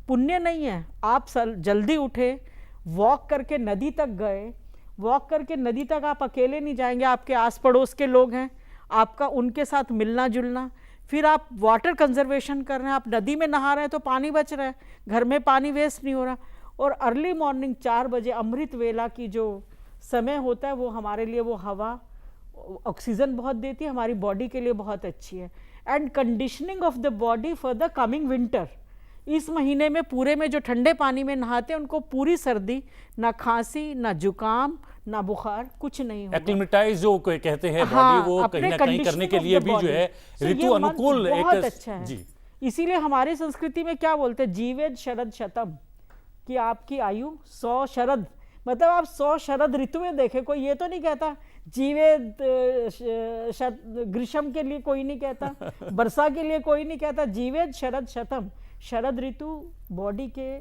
पुण्य नहीं है। आप जल्दी उठे, वॉक करके नदी तक गए, वॉक करके नदी तक आप अकेले नहीं जाएंगे, आपके आस पड़ोस के लोग हैं, आपका उनके साथ मिलना जुलना। फिर आप वाटर कंजर्वेशन कर रहे हैं, आप नदी में नहा रहे हैं तो पानी बच रहा है, घर में पानी वेस्ट नहीं हो रहा। और अर्ली मॉर्निंग 4 बजे अमृत वेला की जो समय होता है वो हमारे लिए, वो हवा ऑक्सीजन बहुत देती है, हमारी बॉडी के लिए बहुत अच्छी है। And conditioning of the body for the coming winter. इस महीने में पूरे में जो ठंडे पानी में नहाते हैं उनको पूरी सर्दी, ना खांसी, ना जुकाम, ना बुखार, कुछ नहीं होगा। एक्लिमेटाइज जो कहते हैं हाँ, बॉडी, वो कहीं ना कहीं करने के लिए भी जो है ऋतु अनुकूल बहुत अच्छा है जी। इसीलिए हमारी संस्कृति में क्या बोलते हैं, जीवेद शरद शतम, कि आपकी आयु 100 शरद, मतलब आप 100 शरद ऋतुएं देखें। कोई ये तो नहीं कहता जीवेद ग्रीष्म के लिए कोई नहीं कहता, वर्षा के लिए कोई नहीं कहता, जीवेद शरद शतम। शरद ऋतु बॉडी के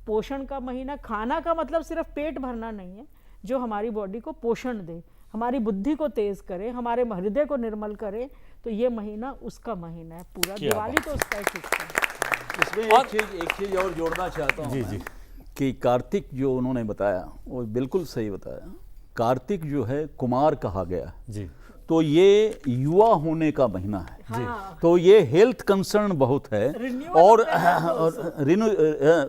पोषण का महीना। खाना का मतलब सिर्फ पेट भरना नहीं है, जो हमारी बॉडी को पोषण दे, हमारी बुद्धि को तेज करे, हमारे हृदय को निर्मल करे। तो ये महीना उसका महीना है पूरा। दिवाली तो उसका एक हिस्सा है। इसमें एक चीज और जोड़ना चाहता हूँ जी। कि कार्तिक जो उन्होंने बताया वो बिल्कुल सही बताया। कार्तिक जो है कुमार कहा गया जी, तो ये युवा होने का महीना है। हाँ। तो ये हेल्थ कंसर्न बहुत है और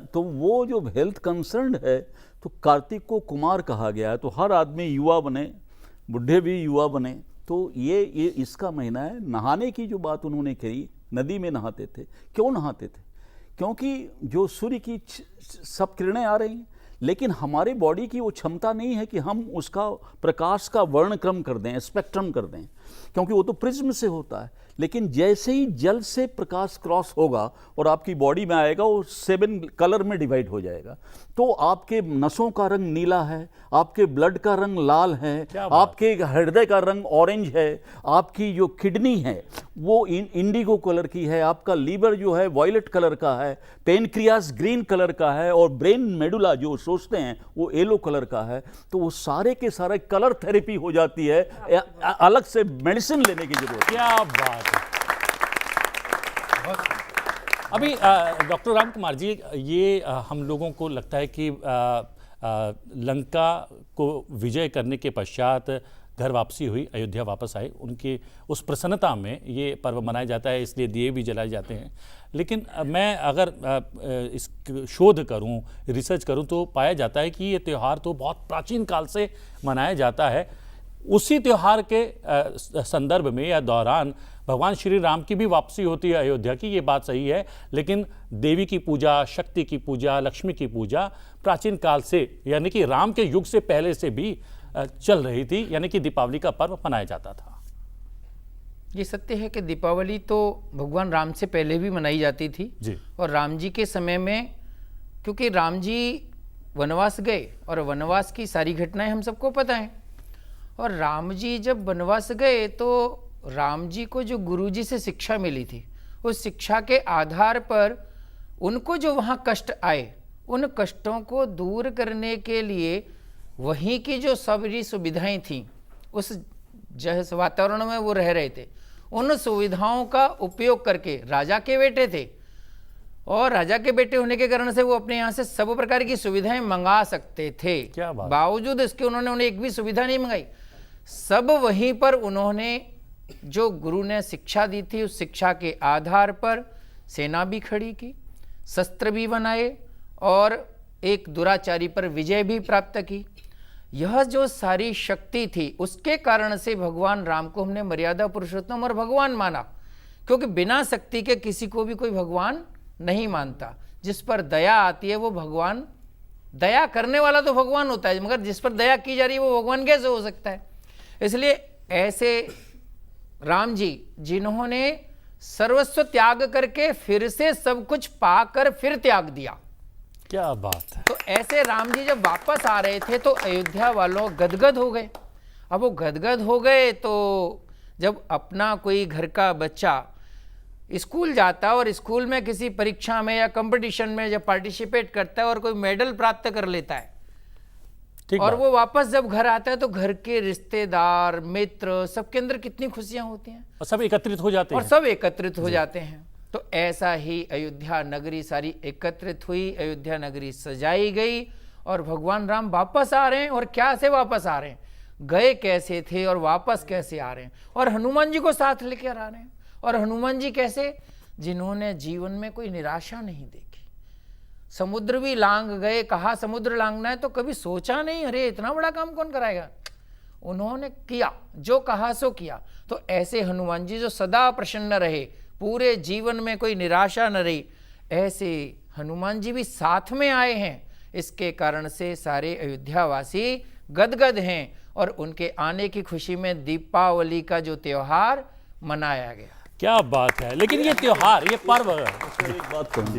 तो वो जो हेल्थ कंसर्न है तो कार्तिक को कुमार कहा गया है। तो हर आदमी युवा बने, बुढ़े भी युवा बने। तो ये इसका महीना है। नहाने की जो बात उन्होंने कही, नदी में नहाते थे। क्यों नहाते थे? क्योंकि जो सूर्य की सब किरणें आ रही हैं, लेकिन हमारे बॉडी की वो क्षमता नहीं है कि हम उसका प्रकाश का वर्णक्रम कर दें, स्पेक्ट्रम कर दें, क्योंकि वो तो प्रिज्म से होता है। लेकिन जैसे ही जल से प्रकाश क्रॉस होगा और आपकी बॉडी में आएगा, वो 7 कलर में डिवाइड हो जाएगा। तो आपके नसों का रंग नीला है, आपके ब्लड का रंग लाल है, आपके हृदय का रंग ऑरेंज है, आपकी जो किडनी है वो इंडिगो कलर की है, आपका लीवर जो है वॉयलेट कलर का है, पेनक्रियास ग्रीन कलर का है और ब्रेन मेडुला जो सोचते हैं वो येलो कलर का है। तो वो सारे के सारे कलर थेरेपी हो जाती है, अलग से मेडिसिन लेने की जरूरत। क्या बात है। अभी डॉक्टर राम कुमार जी, ये हम लोगों को लगता है कि लंका को विजय करने के पश्चात घर वापसी हुई, अयोध्या वापस आए, उनकी उस प्रसन्नता में ये पर्व मनाया जाता है, इसलिए दिए भी जलाए जाते हैं। लेकिन मैं अगर इस शोध करूं, रिसर्च करूं, तो पाया जाता है कि ये त्यौहार तो बहुत प्राचीन काल से मनाया जाता है। उसी त्यौहार के संदर्भ में या दौरान भगवान श्री राम की भी वापसी होती है अयोध्या की, ये बात सही है। लेकिन देवी की पूजा, शक्ति की पूजा, लक्ष्मी की पूजा प्राचीन काल से, यानी कि राम के युग से पहले से भी चल रही थी, यानी कि दीपावली का पर्व मनाया जाता था। ये सत्य है कि दीपावली तो भगवान राम से पहले भी मनाई जाती थी जी। और राम जी के समय में, क्योंकि राम जी वनवास गए और वनवास की सारी घटनाएं हम सबको पता है। और राम जी जब वनवास गए तो राम जी को जो गुरु जी से शिक्षा मिली थी, उस शिक्षा के आधार पर उनको जो वहाँ कष्ट आए, उन कष्टों को दूर करने के लिए वहीं की जो सारी सुविधाएं थीं, उस जिस वातावरण में वो रह रहे थे, उन सुविधाओं का उपयोग करके, राजा के बेटे थे और राजा के बेटे होने के कारण से वो अपने यहाँ से सब प्रकार की सुविधाएं मंगा सकते थे। क्या बात। बावजूद इसके उन्होंने एक भी सुविधा नहीं मंगाई। सब वहीं पर उन्होंने जो गुरु ने शिक्षा दी थी, उस शिक्षा के आधार पर सेना भी खड़ी की, शस्त्र भी बनाए और एक दुराचारी पर विजय भी प्राप्त की। यह जो सारी शक्ति थी, उसके कारण से भगवान राम को हमने मर्यादा पुरुषोत्तम और भगवान माना, क्योंकि बिना शक्ति के किसी को भी कोई भगवान नहीं मानता। जिस पर दया आती है वो भगवान, दया करने वाला तो भगवान होता है, मगर जिस पर दया की जा रही है वो भगवान कैसे हो सकता है? इसलिए ऐसे राम जी जिन्होंने सर्वस्व त्याग करके फिर से सब कुछ पाकर फिर त्याग दिया, क्या बात है। तो ऐसे राम जी जब वापस आ रहे थे तो अयोध्या वालों गदगद हो गए। अब वो गदगद हो गए तो जब अपना कोई घर का बच्चा स्कूल जाता है और स्कूल में किसी परीक्षा में या कंपटीशन में जब पार्टिसिपेट करता है और कोई मेडल प्राप्त कर लेता है, और वो वापस जब घर आता है तो घर के रिश्तेदार, मित्र, सबके अंदर कितनी खुशियां होती हैं और सब एकत्रित हो जाते हैं, और सब एकत्रित हो जाते हैं। तो ऐसा ही अयोध्या नगरी सारी एकत्रित हुई, अयोध्या नगरी सजाई गई और भगवान राम वापस आ रहे हैं। और क्या से वापस आ रहे हैं, गए कैसे थे और वापस कैसे आ रहे हैं, और हनुमान जी को साथ लेकर आ रहे हैं। और हनुमान जी कैसे, जिन्होंने जीवन में कोई निराशा नहीं देखी। समुद्र भी लांग गए, कहा समुद्र लांगना है, तो कभी सोचा नहीं अरे इतना बड़ा काम कौन कराएगा, उन्होंने किया, जो कहा सो किया। तो ऐसे हनुमान जी जो सदा प्रसन्न रहे, पूरे जीवन में कोई निराशा न रही, ऐसे हनुमान जी भी साथ में आए हैं। इसके कारण से सारे अयोध्यावासी गदगद हैं और उनके आने की खुशी में दीपावली का जो त्योहार मनाया गया। क्या बात है। लेकिन ये त्योहार, ये पर्व, एक बात कहूँ,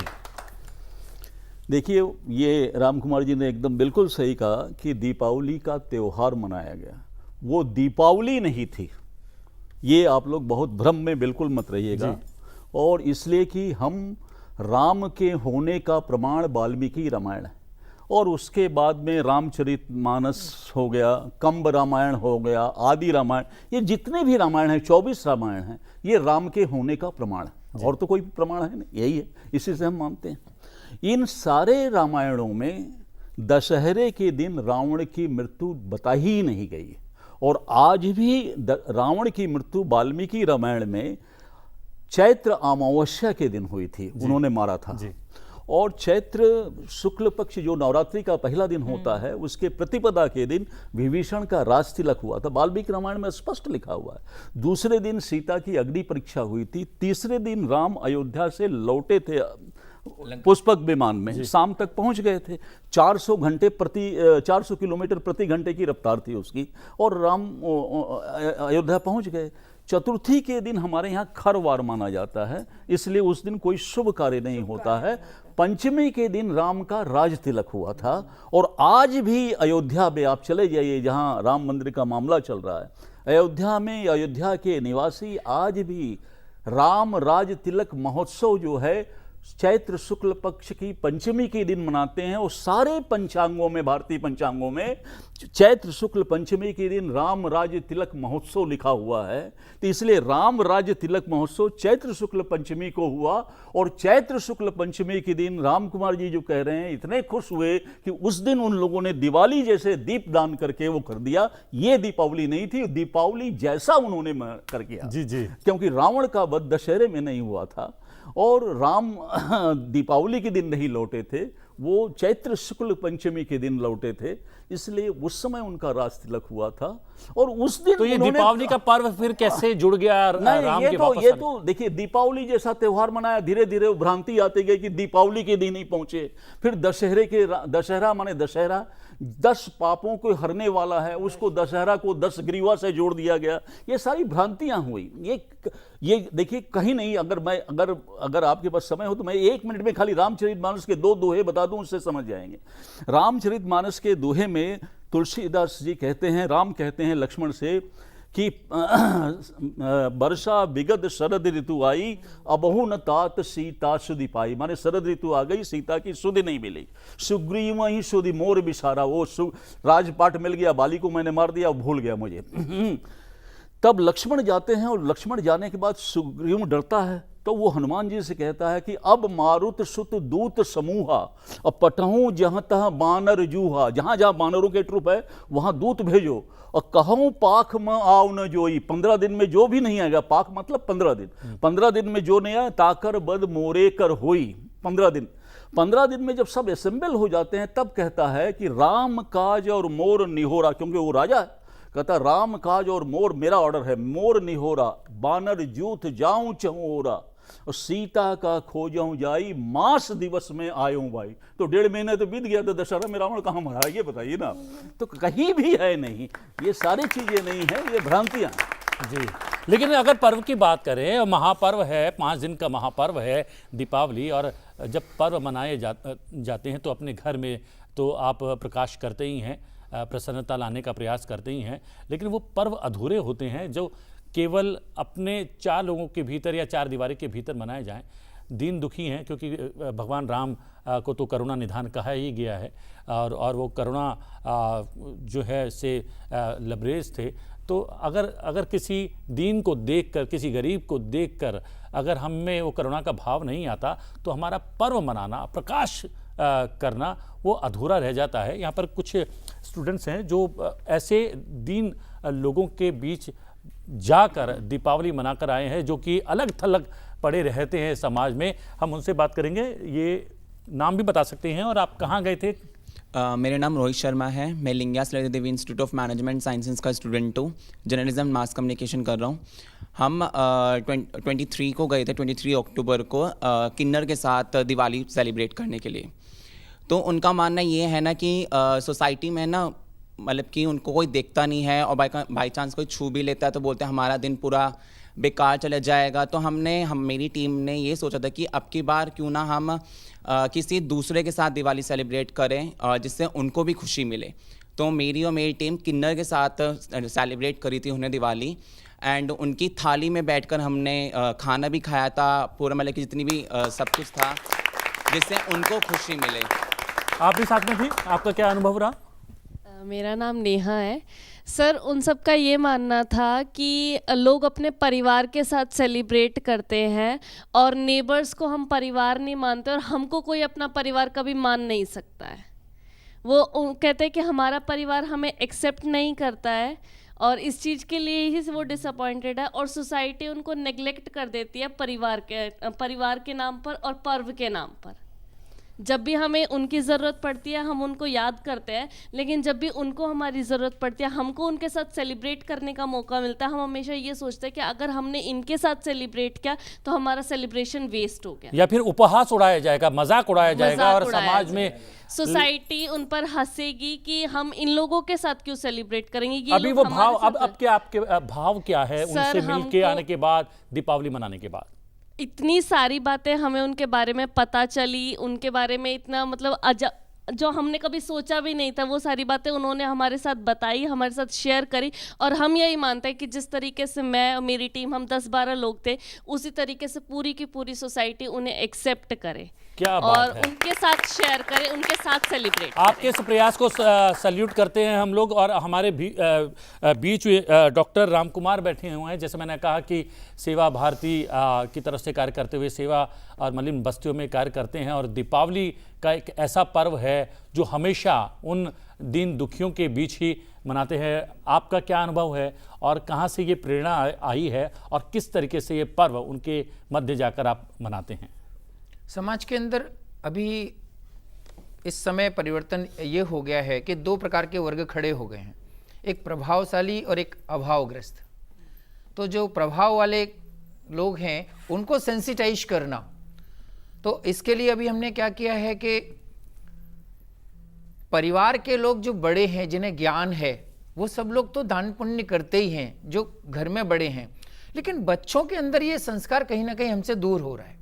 देखिए ये राम कुमार जी ने एकदम बिल्कुल सही कहा कि दीपावली का त्यौहार मनाया गया, वो दीपावली नहीं थी। ये आप लोग बहुत भ्रम में बिल्कुल मत रहिएगा। और इसलिए कि हम राम के होने का प्रमाण वाल्मीकि रामायण है, और उसके बाद में रामचरितमानस हो गया, कंब रामायण हो गया, आदि रामायण, ये जितने भी रामायण हैं, 24 रामायण हैं, ये राम के होने का प्रमाण है। और तो कोई प्रमाण है नहीं, यही है, इसी से हम मानते हैं। इन सारे रामायणों में दशहरे के दिन रावण की मृत्यु बताई ही नहीं गई, और आज भी रावण की मृत्यु वाल्मीकि रामायण में चैत्र अमावस्या के दिन हुई थी, उन्होंने मारा था। और चैत्र शुक्ल पक्ष जो नवरात्रि का पहला दिन होता है, उसके प्रतिपदा के दिन विभीषण का राज तिलक हुआ था, वाल्मीकि रामायण में स्पष्ट लिखा हुआ है। दूसरे दिन सीता की अग्नि परीक्षा हुई थी। तीसरे दिन राम अयोध्या से लौटे थे पुष्पक विमान में, शाम तक पहुंच गए थे। 400 किलोमीटर प्रति घंटे की रफ्तार थी उसकी, और राम अयोध्या पहुंच गए। चतुर्थी के दिन हमारे यहाँ खरवार माना जाता है, इसलिए उस दिन कोई शुभ कार्य नहीं होता है। पंचमी के दिन राम का राज तिलक हुआ था, और आज भी अयोध्या में आप चले जाइए जहाँ राम मंदिर का मामला चल रहा है, अयोध्या में अयोध्या के निवासी आज भी राम राज तिलक महोत्सव जो है चैत्र शुक्ल पक्ष की पंचमी के दिन मनाते हैं। और सारे पंचांगों में, भारतीय पंचांगों में चैत्र शुक्ल पंचमी के दिन राम राज्य तिलक महोत्सव लिखा हुआ है, तो इसलिए राम राज्य तिलक महोत्सव चैत्र शुक्ल पंचमी को हुआ। और चैत्र शुक्ल पंचमी के दिन राम कुमार जी जो कह रहे हैं, इतने खुश हुए कि उस दिन उन लोगों ने दिवाली जैसे दीप दान करके वो कर दिया। ये दीपावली नहीं थी, दीपावली जैसा उन्होंने कर किया, क्योंकि रावण का वध दशहरे में नहीं हुआ था, और राम दीपावली के दिन नहीं लौटे थे, वो चैत्र शुक्ल पंचमी के दिन लौटे थे, इसलिए उस समय उनका राज तिलक हुआ था। और उस दिन तो ये दीपावली का पर्व फिर कैसे जुड़ गया राम के वापस ये तो देखिए, दीपावली जैसा त्योहार मनाया, धीरे धीरे भ्रांति आती गई कि दीपावली के दिन ही पहुंचे। फिर दशहरा माने दशहरा 10 पापों को हरने वाला है, उसको दशहरा को 10 ग्रीवा से जोड़ दिया गया। ये सारी भ्रांतियां हुई। ये देखिए, कहीं नहीं, अगर आपके पास समय हो तो मैं 1 मिनट में खाली रामचरितमानस के 2 दोहे बता दूं, उससे समझ जाएंगे। रामचरितमानस के दोहे में तुलसीदास जी कहते हैं, राम कहते हैं लक्ष्मण से कि वर्षा विगत शरद ऋतु आई, अबहु न तात सीता सुधि पाई। माने शरद ऋतु आ गई, सीता की सुधि नहीं मिली। सुग्रीव ही सुधि मोर बिसारा, वो राजपाट मिल गया, बाली को मैंने मार दिया, भूल गया मुझे। तब लक्ष्मण जाते हैं, और लक्ष्मण जाने के बाद सुग्रीव डरता है, तो वो हनुमान जी से कहता है कि अब मारुत सुत दूत समूहा, अब पटहूं जहाँ तहाँ बानर जूहा, जहाँ जहाँ बानरों के ट्रुप है वहाँ दूत भेजो, और कहूँ पाख में आओ न जोई, 15 दिन में जो भी नहीं आएगा, पाख मतलब 15 दिन, 15 दिन में जो नहीं आए ताकर बद मोरे कर होई। 15 दिन में जब सब असेंबल हो जाते हैं, तब कहता है कि राम काज और मोर निहोरा, क्योंकि वो राजा है, कहता राम काज और मोर, मेरा ऑर्डर है, मोर निहोरा, बानर जूथ जाऊं चहोरा, और सीता का खोजऊं जाई, मास दिवस में आयो भाई। तो 1.5 महीने तो बीत गया, तो दशहरा में रावण कहाँ मरा, ये बताइए ना। तो कहीं भी है नहीं, ये सारी चीजें नहीं है, ये भ्रांतियां जी। लेकिन अगर पर्व की बात करें, महापर्व है, 5 दिन का महापर्व है दीपावली, और जब पर्व मनाए जाते हैं तो अपने घर में तो आप प्रकाश करते ही हैं, प्रसन्नता लाने का प्रयास करते ही हैं, लेकिन वो पर्व अधूरे होते हैं जो केवल अपने 4 लोगों के भीतर या 4 दीवारी के भीतर मनाए जाएं। दीन दुखी हैं, क्योंकि भगवान राम को तो करुणा निधान कहा ही गया है, और वो करुणा जो है से लबरेज थे। तो अगर किसी दीन को देखकर, किसी गरीब को देखकर अगर हम में वो करुणा का भाव नहीं आता, तो हमारा पर्व मनाना, प्रकाश करना वो अधूरा रह जाता है। यहाँ पर कुछ स्टूडेंट्स हैं जो ऐसे दीन लोगों के बीच जाकर दीपावली मनाकर आए हैं, जो कि अलग थलग पड़े रहते हैं समाज में। हम उनसे बात करेंगे, ये नाम भी बता सकते हैं और आप कहाँ गए थे? मेरा नाम रोहित शर्मा है, मैं लिंगियास Lalita Devi Institute of management sciences का स्टूडेंट हूँ, जर्नलिज्म मास कम्युनिकेशन कर रहा हूँ। हम 23 को गए थे, 23 अक्टूबर को किन्नर के साथ दिवाली सेलिब्रेट करने के लिए। तो उनका मानना ये है ना कि सोसाइटी में ना, मतलब कि उनको कोई देखता नहीं है, और बाई चांस कोई छू भी लेता है तो बोलते हैं हमारा दिन पूरा बेकार चला जाएगा। तो मेरी टीम ने ये सोचा था कि अब की बार क्यों ना हम किसी दूसरे के साथ दिवाली सेलिब्रेट करें, जिससे उनको भी खुशी मिले। तो मेरी और मेरी टीम किन्नर के साथ सेलिब्रेट करी थी उन्हें दिवाली, एंड उनकी थाली में बैठकर हमने खाना भी खाया था, पूरा मतलब कि जितनी भी सब कुछ था जिससे उनको खुशी मिले। आप भी साथ में थी, आपका क्या अनुभव रहा? मेरा नाम नेहा है। सर, उन सब का ये मानना था कि लोग अपने परिवार के साथ सेलिब्रेट करते हैं और नेबर्स को हम परिवार नहीं मानते और हमको कोई अपना परिवार कभी मान नहीं सकता है। वो कहते हैं कि हमारा परिवार हमें एक्सेप्ट नहीं करता है और इस चीज़ के लिए ही वो डिसअपॉइंटेड है और सोसाइटी उनको नेग्लेक्ट कर देती है परिवार के नाम पर और पर्व के नाम पर। जब भी हमें उनकी ज़रूरत पड़ती है हम उनको याद करते हैं, लेकिन जब भी उनको हमारी ज़रूरत पड़ती है, हमको उनके साथ सेलिब्रेट करने का मौका मिलता है, हम हमेशा ये सोचते हैं कि अगर हमने इनके साथ सेलिब्रेट किया तो हमारा सेलिब्रेशन वेस्ट हो गया, या फिर उपहास उड़ाया जाएगा, मजाक उड़ाया जाएगा और समाज में सोसाइटी उन पर हंसेगी कि हम इन लोगों के साथ क्यों सेलिब्रेट करेंगे। ये अभी वो भाव अब क्या आपके भाव क्या है उनसे मिलके आने के बाद, दीपावली मनाने के बाद? इतनी सारी बातें हमें उनके बारे में पता चली, उनके बारे में इतना मतलब जो हमने कभी सोचा भी नहीं था, वो सारी बातें उन्होंने हमारे साथ बताई, हमारे साथ शेयर करी। और हम यही मानते हैं कि जिस तरीके से मैं और मेरी टीम, हम 10-12 लोग थे, उसी तरीके से पूरी की पूरी सोसाइटी उन्हें एक्सेप्ट करे, क्या बात और है। उनके साथ शेयर करे, उनके साथ सेलिब्रेट। आपके इस प्रयास को सल्यूट करते हैं हम लोग। और हमारे बीच डॉक्टर रामकुमार बैठे हुए हैं। जैसे मैंने कहा कि सेवा भारती की तरफ से कार्य करते हुए सेवा और मलिन बस्तियों में कार्य करते हैं, और दीपावली का एक ऐसा पर्व है जो हमेशा उन दीन दुखियों के बीच ही मनाते हैं। आपका क्या अनुभव है और कहाँ से ये प्रेरणा आई है और किस तरीके से ये पर्व उनके मध्य जाकर आप मनाते हैं? समाज के अंदर अभी इस समय परिवर्तन ये हो गया है कि 2 प्रकार के वर्ग खड़े हो गए हैं, एक प्रभावशाली और एक अभावग्रस्त। तो जो प्रभाव वाले लोग हैं उनको सेंसिटाइज करना, तो इसके लिए अभी हमने क्या किया है कि परिवार के लोग जो बड़े हैं, जिन्हें ज्ञान है, वो सब लोग तो दान पुण्य करते ही हैं जो घर में बड़े हैं, लेकिन बच्चों के अंदर ये संस्कार कहीं ना कहीं हमसे दूर हो रहा है।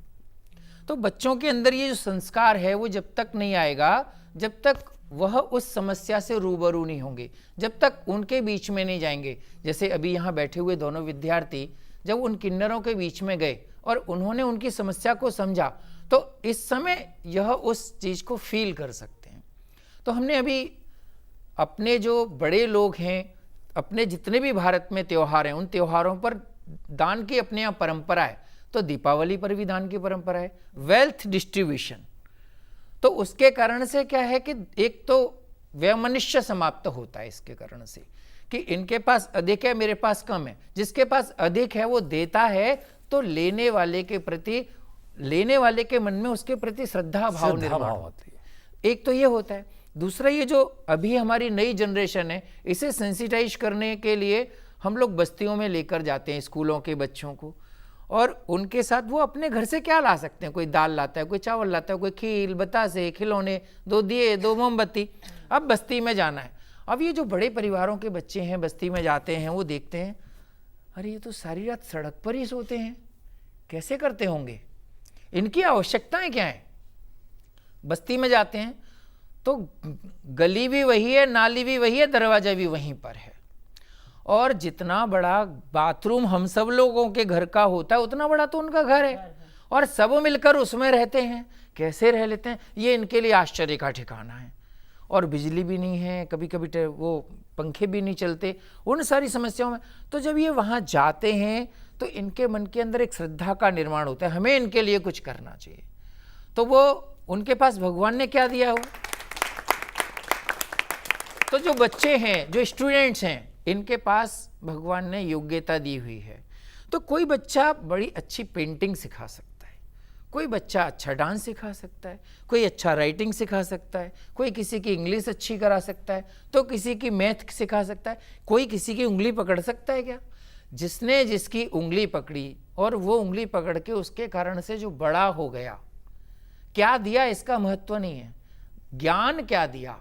तो बच्चों के अंदर ये जो संस्कार है वो जब तक नहीं आएगा, जब तक वह उस समस्या से रूबरू नहीं होंगे, जब तक उनके बीच में नहीं जाएंगे। जैसे अभी यहाँ बैठे हुए दोनों विद्यार्थी जब उन किन्नरों के बीच में गए और उन्होंने उनकी समस्या को समझा, तो इस समय यह उस चीज़ को फील कर सकते हैं। तो हमने अभी अपने जो बड़े लोग हैं, अपने जितने भी भारत में त्यौहार हैं, उन त्योहारों पर दान की अपने यहाँ परंपरा है। तो दीपावली पर भी दान की परंपरा है, वेल्थ डिस्ट्रीब्यूशन। तो उसके कारण से क्या है कि एक तो वैमनस्य समाप्त होता है इसके कारण से कि इनके पास अधिक है, मेरे पास कम है। जिसके पास अधिक है वो देता है, तो लेने वाले के मन में उसके प्रति श्रद्धा भाव निर्माण होती है। एक तो ये होता है। दूसरा, ये जो अभी हमारी नई जनरेशन है, इसे सेंसिटाइज करने के लिए हम लोग बस्तियों में लेकर जाते हैं स्कूलों के बच्चों को, और उनके साथ वो अपने घर से क्या ला सकते हैं। कोई दाल लाता है, कोई चावल लाता है, कोई खील, बतासे, खिलौने, 2 दिए, 2 मोमबत्ती। अब बस्ती में जाना है। अब ये जो बड़े परिवारों के बच्चे हैं बस्ती में जाते हैं, वो देखते हैं, अरे ये तो सारी रात सड़क पर ही सोते हैं, कैसे करते होंगे, इनकी आवश्यकताएं क्या हैं। बस्ती में जाते हैं तो गली भी वही है, नाली भी वही है, दरवाजा भी वहीं पर है, और जितना बड़ा बाथरूम हम सब लोगों के घर का होता है उतना बड़ा तो उनका घर है, और सब मिलकर उसमें रहते हैं। कैसे रह लेते हैं, ये इनके लिए आश्चर्य का ठिकाना है। और बिजली भी नहीं है, कभी कभी वो पंखे भी नहीं चलते, उन सारी समस्याओं में। तो जब ये वहाँ जाते हैं तो इनके मन के अंदर एक श्रद्धा का निर्माण होता है, हमें इनके लिए कुछ करना चाहिए। तो वो उनके पास भगवान ने क्या दिया हो। तो जो बच्चे हैं, जो स्टूडेंट्स हैं, इनके पास भगवान ने योग्यता दी हुई है। तो कोई बच्चा बड़ी अच्छी पेंटिंग सिखा सकता है, कोई बच्चा अच्छा डांस सिखा सकता है, कोई अच्छा राइटिंग सिखा सकता है, कोई किसी की इंग्लिश अच्छी करा सकता है, तो किसी की मैथ सिखा सकता है, कोई किसी की उंगली पकड़ सकता है क्या। जिसने जिसकी उंगली पकड़ी और वो उंगली पकड़ के उसके कारण से जो बड़ा हो गया, क्या दिया इसका महत्व नहीं है, ज्ञान क्या दिया,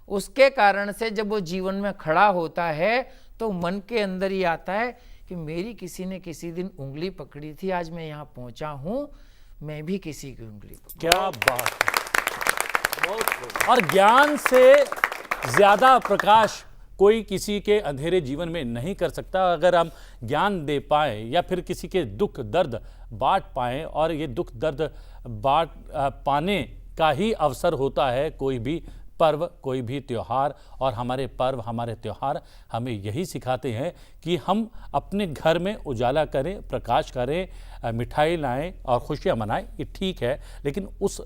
उसके कारण से जब वो जीवन में खड़ा होता है तो मन के अंदर ही आता है कि मेरी किसी ने किसी दिन उंगली पकड़ी थी, आज मैं यहाँ पहुंचा हूं, मैं भी किसी की उंगली पकड़ूं। क्या बात है। और ज्ञान से ज्यादा प्रकाश कोई किसी के अंधेरे जीवन में नहीं कर सकता। अगर हम ज्ञान दे पाए या फिर किसी के दुख दर्द बांट पाएं, और ये दुख दर्द बांट पाने का ही अवसर होता है कोई भी पर्व, कोई भी त्यौहार और हमारे पर्व, हमारे त्यौहार हमें यही सिखाते हैं कि हम अपने घर में उजाला करें, प्रकाश करें, मिठाई लाएं और खुशियां मनाएं। ये ठीक है, लेकिन उस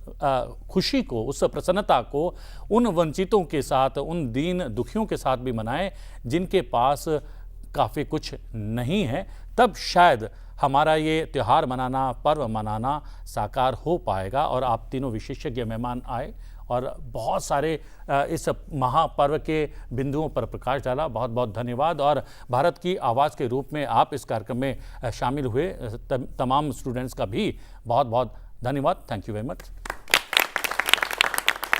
खुशी को, उस प्रसन्नता को उन वंचितों के साथ, उन दीन दुखियों के साथ भी मनाएं जिनके पास काफ़ी कुछ नहीं है। तब शायद हमारा ये त्यौहार मनाना, पर्व मनाना साकार हो पाएगा। और आप तीनों विशेषज्ञ मेहमान आए और बहुत सारे इस महापर्व के बिंदुओं पर प्रकाश डाला। बहुत बहुत धन्यवाद। और भारत की आवाज़ के रूप में आप इस कार्यक्रम में शामिल हुए तमाम स्टूडेंट्स का भी बहुत बहुत धन्यवाद। Thank you very much.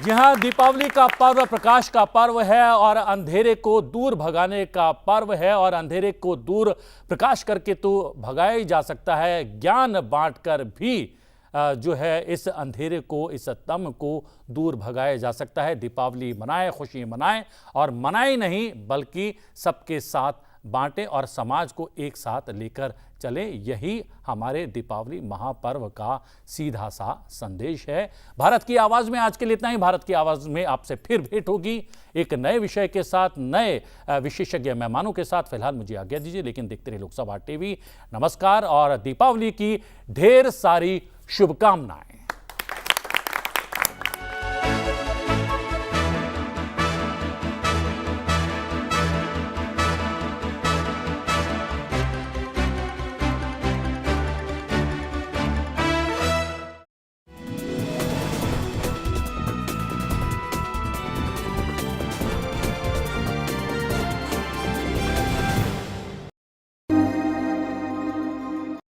जी हाँ, दीपावली का पर्व प्रकाश का पर्व है और अंधेरे को दूर भगाने का पर्व है। और अंधेरे को दूर प्रकाश करके तो भगाया ही जा सकता है, ज्ञान बांटकर भी जो है इस अंधेरे को, इस तम को दूर भगाया जा सकता है। दीपावली मनाएं, खुशी मनाएं और मनाएं नहीं बल्कि सबके साथ बांटें और समाज को एक साथ लेकर चलें। यही हमारे दीपावली महापर्व का सीधा सा संदेश है। भारत की आवाज़ में आज के लिए इतना ही। भारत की आवाज़ में आपसे फिर भेंट होगी एक नए विषय के साथ, नए विशेषज्ञ मेहमानों के साथ। फिलहाल मुझे आज्ञा दीजिए, लेकिन देखते रहिए लोकसभा टीवी। नमस्कार और दीपावली की ढेर सारी शुभकामनाएं।